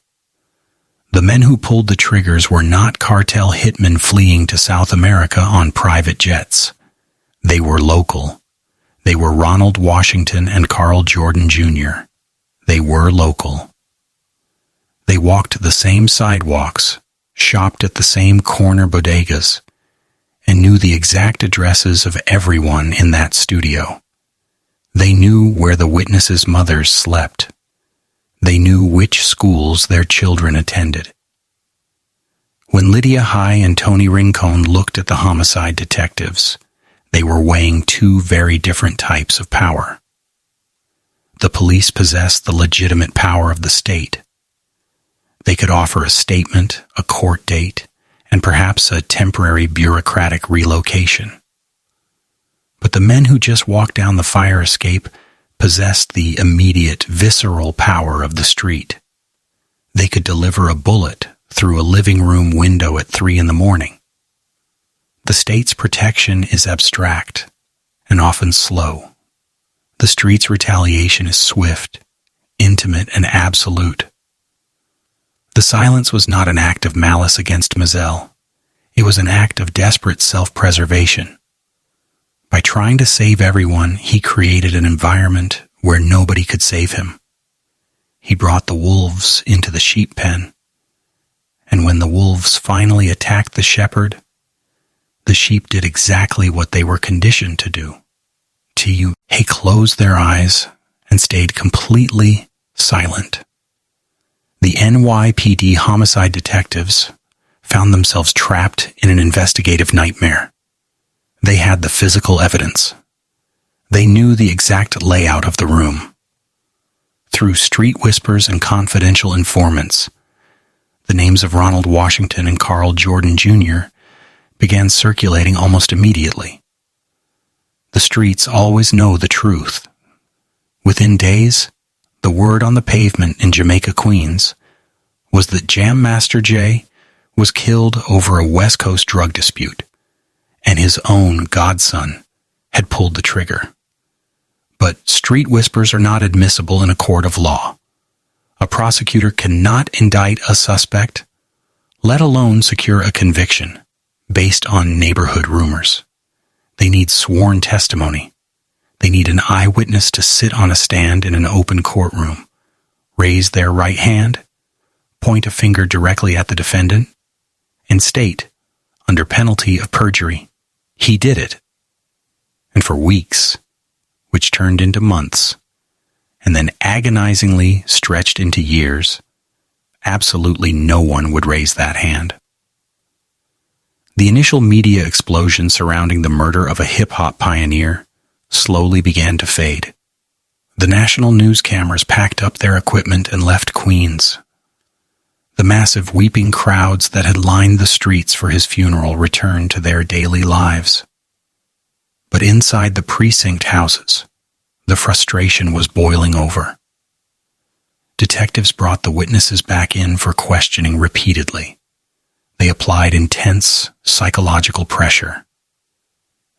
The men who pulled the triggers were not cartel hitmen fleeing to South America on private jets. They were local. They were Ronald Washington and Carl Jordan Jr. They were local. They walked the same sidewalks, shopped at the same corner bodegas, and knew the exact addresses of everyone in that studio. They knew where the witnesses' mothers slept. They knew which schools their children attended. When Lydia High and Tony Rincon looked at the homicide detectives, they were weighing two very different types of power. The police possessed the legitimate power of the state. They could offer a statement, a court date, and perhaps a temporary bureaucratic relocation. But the men who just walked down the fire escape possessed the immediate, visceral power of the street. They could deliver a bullet through a living room window at 3 a.m. The state's protection is abstract and often slow. The street's retaliation is swift, intimate, and absolute. The silence was not an act of malice against Mizell. It was an act of desperate self-preservation. By trying to save everyone, he created an environment where nobody could save him. He brought the wolves into the sheep pen, and when the wolves finally attacked the shepherd, the sheep did exactly what they were conditioned to do. They closed their eyes and stayed completely silent. The NYPD homicide detectives found themselves trapped in an investigative nightmare. They had the physical evidence. They knew the exact layout of the room. Through street whispers and confidential informants, the names of Ronald Washington and Carl Jordan Jr. began circulating almost immediately. The streets always know the truth. Within days, the word on the pavement in Jamaica, Queens, was that Jam Master Jay was killed over a West Coast drug dispute, and his own godson had pulled the trigger. But street whispers are not admissible in a court of law. A prosecutor cannot indict a suspect, let alone secure a conviction, based on neighborhood rumors. They need sworn testimony. They need an eyewitness to sit on a stand in an open courtroom, raise their right hand, point a finger directly at the defendant, and state, under penalty of perjury, he did it. And for weeks, which turned into months, and then agonizingly stretched into years, absolutely no one would raise that hand. The initial media explosion surrounding the murder of a hip-hop pioneer slowly began to fade. The national news cameras packed up their equipment and left Queens. The massive weeping crowds that had lined the streets for his funeral returned to their daily lives. But inside the precinct houses, the frustration was boiling over. Detectives brought the witnesses back in for questioning repeatedly. They applied intense psychological pressure.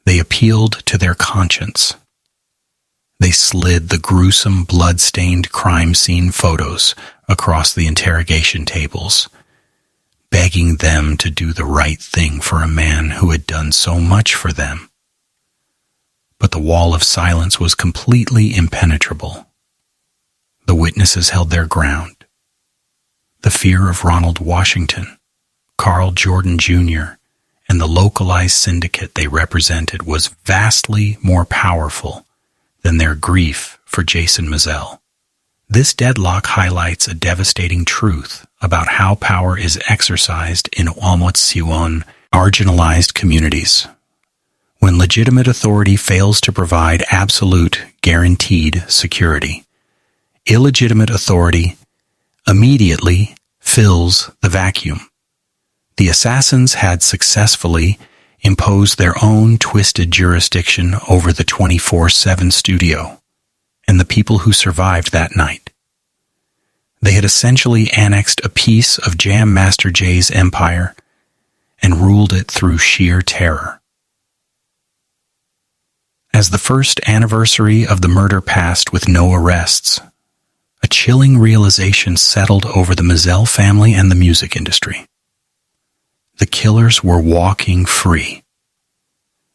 They appealed to their conscience. They slid the gruesome, blood-stained crime scene photos across the interrogation tables, begging them to do the right thing for a man who had done so much for them. But the wall of silence was completely impenetrable. The witnesses held their ground. The fear of Ronald Washington, Carl Jordan Jr., and the localized syndicate they represented was vastly more powerful than their grief for Jason Mizell. This deadlock highlights a devastating truth about how power is exercised in Wamutsewan marginalized communities. When legitimate authority fails to provide absolute, guaranteed security, illegitimate authority immediately fills the vacuum. The assassins had successfully imposed their own twisted jurisdiction over the 24/7 studio and the people who survived that night. They had essentially annexed a piece of Jam Master Jay's empire and ruled it through sheer terror. As the first anniversary of the murder passed with no arrests, a chilling realization settled over the Mizell family and the music industry. The killers were walking free.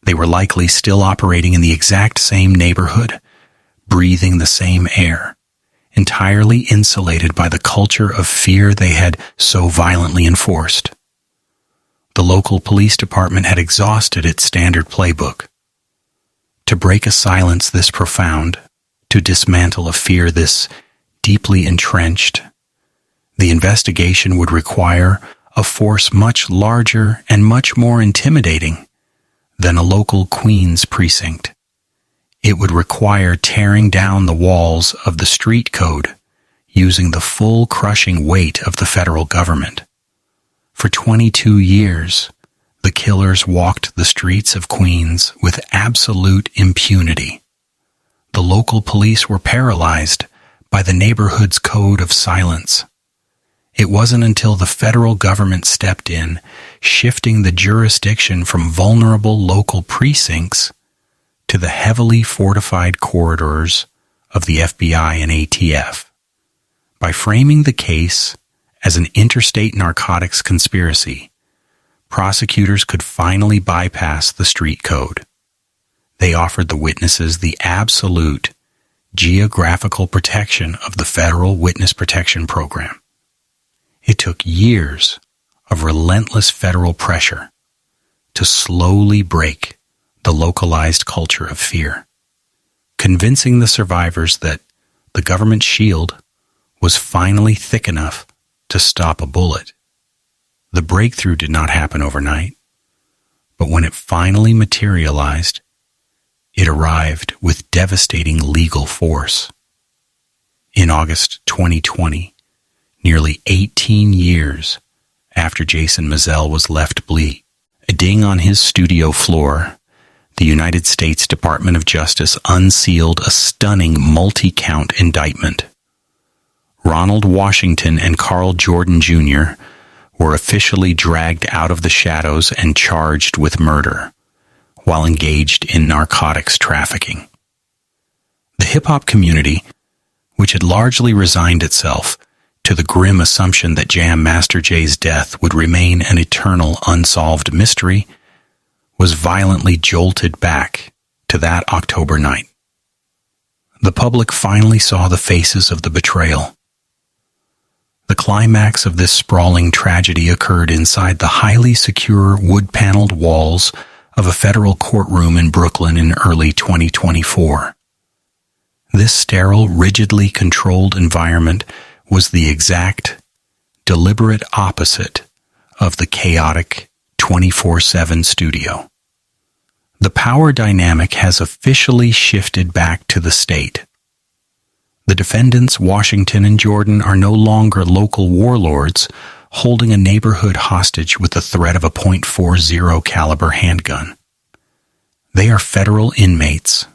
They were likely still operating in the exact same neighborhood, breathing the same air, entirely insulated by the culture of fear they had so violently enforced. the local police department had exhausted its standard playbook. To break a silence this profound, to dismantle a fear this deeply entrenched, the investigation would require a force much larger and much more intimidating than a local Queens precinct. It would require tearing down the walls of the street code using the full crushing weight of the federal government. For 22 years, the killers walked the streets of Queens with absolute impunity. The local police were paralyzed by the neighborhood's code of silence. It wasn't until the federal government stepped in, shifting the jurisdiction from vulnerable local precincts to the heavily fortified corridors of the FBI and ATF. By framing the case as an interstate narcotics conspiracy, prosecutors could finally bypass the street code. They offered the witnesses the absolute geographical protection of the Federal Witness Protection Program. It took years of relentless federal pressure to slowly break the localized culture of fear, convincing the survivors that the government shield was finally thick enough to stop a bullet. The breakthrough did not happen overnight, but when it finally materialized, it arrived with devastating legal force. In August 2020, nearly 18 years after Jason Mizell was left bleeding on his studio floor, the United States Department of Justice unsealed a stunning multi-count indictment. Ronald Washington and Carl Jordan Jr. were officially dragged out of the shadows and charged with murder while engaged in narcotics trafficking. The hip-hop community, which had largely resigned itself to the grim assumption that Jam Master Jay's death would remain an eternal unsolved mystery, was violently jolted back to that October night. The public finally saw the faces of the betrayal. The climax of this sprawling tragedy occurred inside the highly secure wood-paneled walls of a federal courtroom in Brooklyn in early 2024. This sterile, rigidly controlled environment was the exact, deliberate opposite of the chaotic 24/7 studio. The power dynamic has officially shifted back to the state. The defendants, Washington and Jordan, are no longer local warlords holding a neighborhood hostage with the threat of a .40 caliber handgun. They are federal inmates,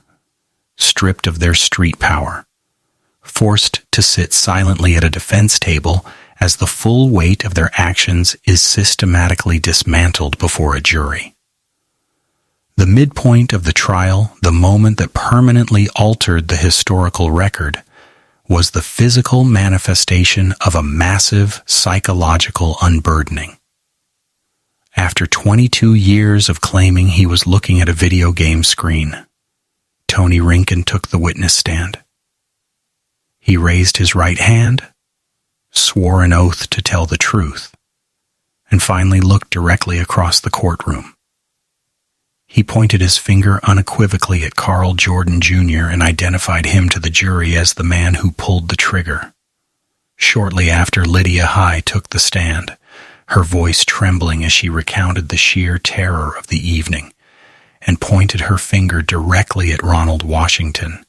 stripped of their street power, forced to sit silently at a defense table as the full weight of their actions is systematically dismantled before a jury. The midpoint of the trial, the moment that permanently altered the historical record, was the physical manifestation of a massive psychological unburdening. After 22 years of claiming he was looking at a video game screen, Tony Rinkin took the witness stand. He raised his right hand, swore an oath to tell the truth, and finally looked directly across the courtroom. He pointed his finger unequivocally at Carl Jordan Jr. and identified him to the jury as the man who pulled the trigger. Shortly after, Lydia High took the stand, her voice trembling as she recounted the sheer terror of the evening, and pointed her finger directly at Ronald Washington,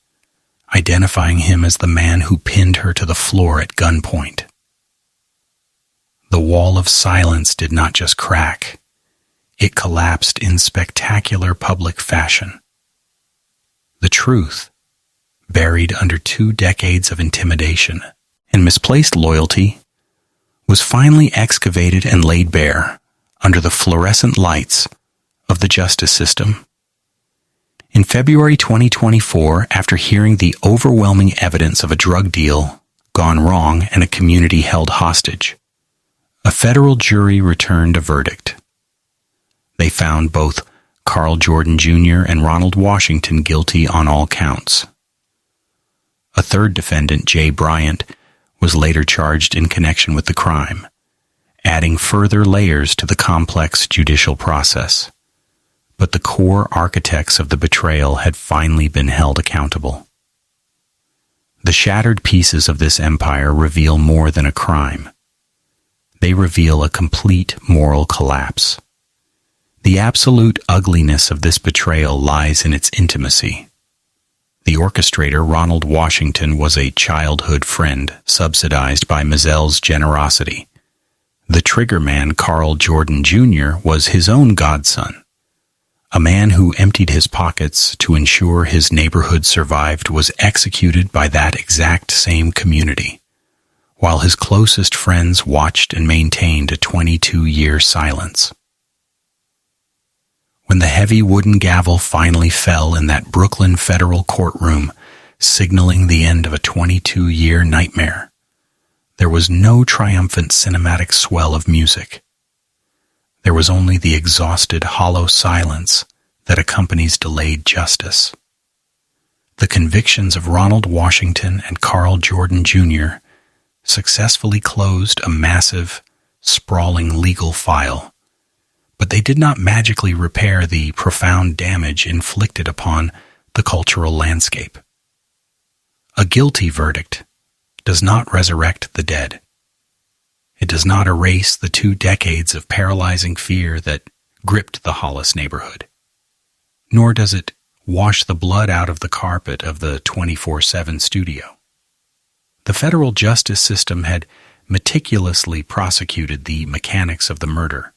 identifying him as the man who pinned her to the floor at gunpoint. The wall of silence did not just crack. It collapsed in spectacular public fashion. The truth, buried under 2 decades of intimidation and misplaced loyalty, was finally excavated and laid bare under the fluorescent lights of the justice system. In February 2024, after hearing the overwhelming evidence of a drug deal gone wrong and a community held hostage, a federal jury returned a verdict. They found both Carl Jordan Jr. and Ronald Washington guilty on all counts. A third defendant, Jay Bryant, was later charged in connection with the crime, adding further layers to the complex judicial process. But the core architects of the betrayal had finally been held accountable. The shattered pieces of this empire reveal more than a crime. They reveal a complete moral collapse. The absolute ugliness of this betrayal lies in its intimacy. The orchestrator, Ronald Washington, was a childhood friend subsidized by Mizell's generosity. The triggerman, Carl Jordan Jr., was his own godson. A man who emptied his pockets to ensure his neighborhood survived was executed by that exact same community, while his closest friends watched and maintained a 22-year silence. When the heavy wooden gavel finally fell in that Brooklyn federal courtroom, signaling the end of a 22-year nightmare, there was no triumphant cinematic swell of music. There was only the exhausted, hollow silence that accompanies delayed justice. The convictions of Ronald Washington and Carl Jordan Jr. successfully closed a massive, sprawling legal file, but they did not magically repair the profound damage inflicted upon the cultural landscape. A guilty verdict does not resurrect the dead. It does not erase the 2 decades of paralyzing fear that gripped the Hollis neighborhood. Nor does it wash the blood out of the carpet of the 24/7 studio. The federal justice system had meticulously prosecuted the mechanics of the murder,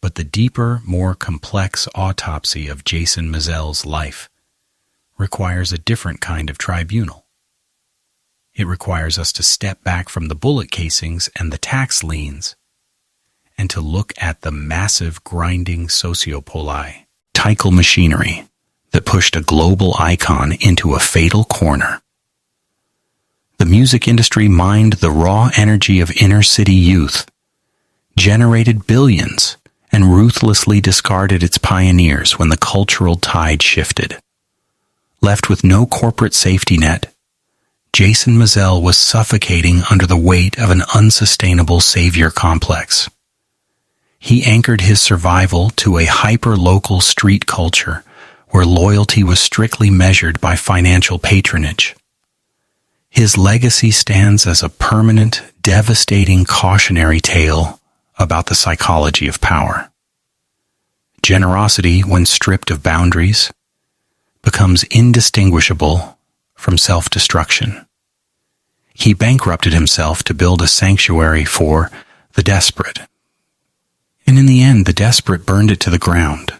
but the deeper, more complex autopsy of Jason Mizell's life requires a different kind of tribunal. It requires us to step back from the bullet casings and the tax liens and to look at the massive grinding sociopoli, Tychel machinery that pushed a global icon into a fatal corner. The music industry mined the raw energy of inner-city youth, generated billions, and ruthlessly discarded its pioneers when the cultural tide shifted. Left with no corporate safety net, Jason Mizell was suffocating under the weight of an unsustainable savior complex. He anchored his survival to a hyper-local street culture where loyalty was strictly measured by financial patronage. His legacy stands as a permanent, devastating cautionary tale about the psychology of power. Generosity, when stripped of boundaries, becomes indistinguishable from self-destruction. He bankrupted himself to build a sanctuary for the desperate. And in the end, the desperate burned it to the ground.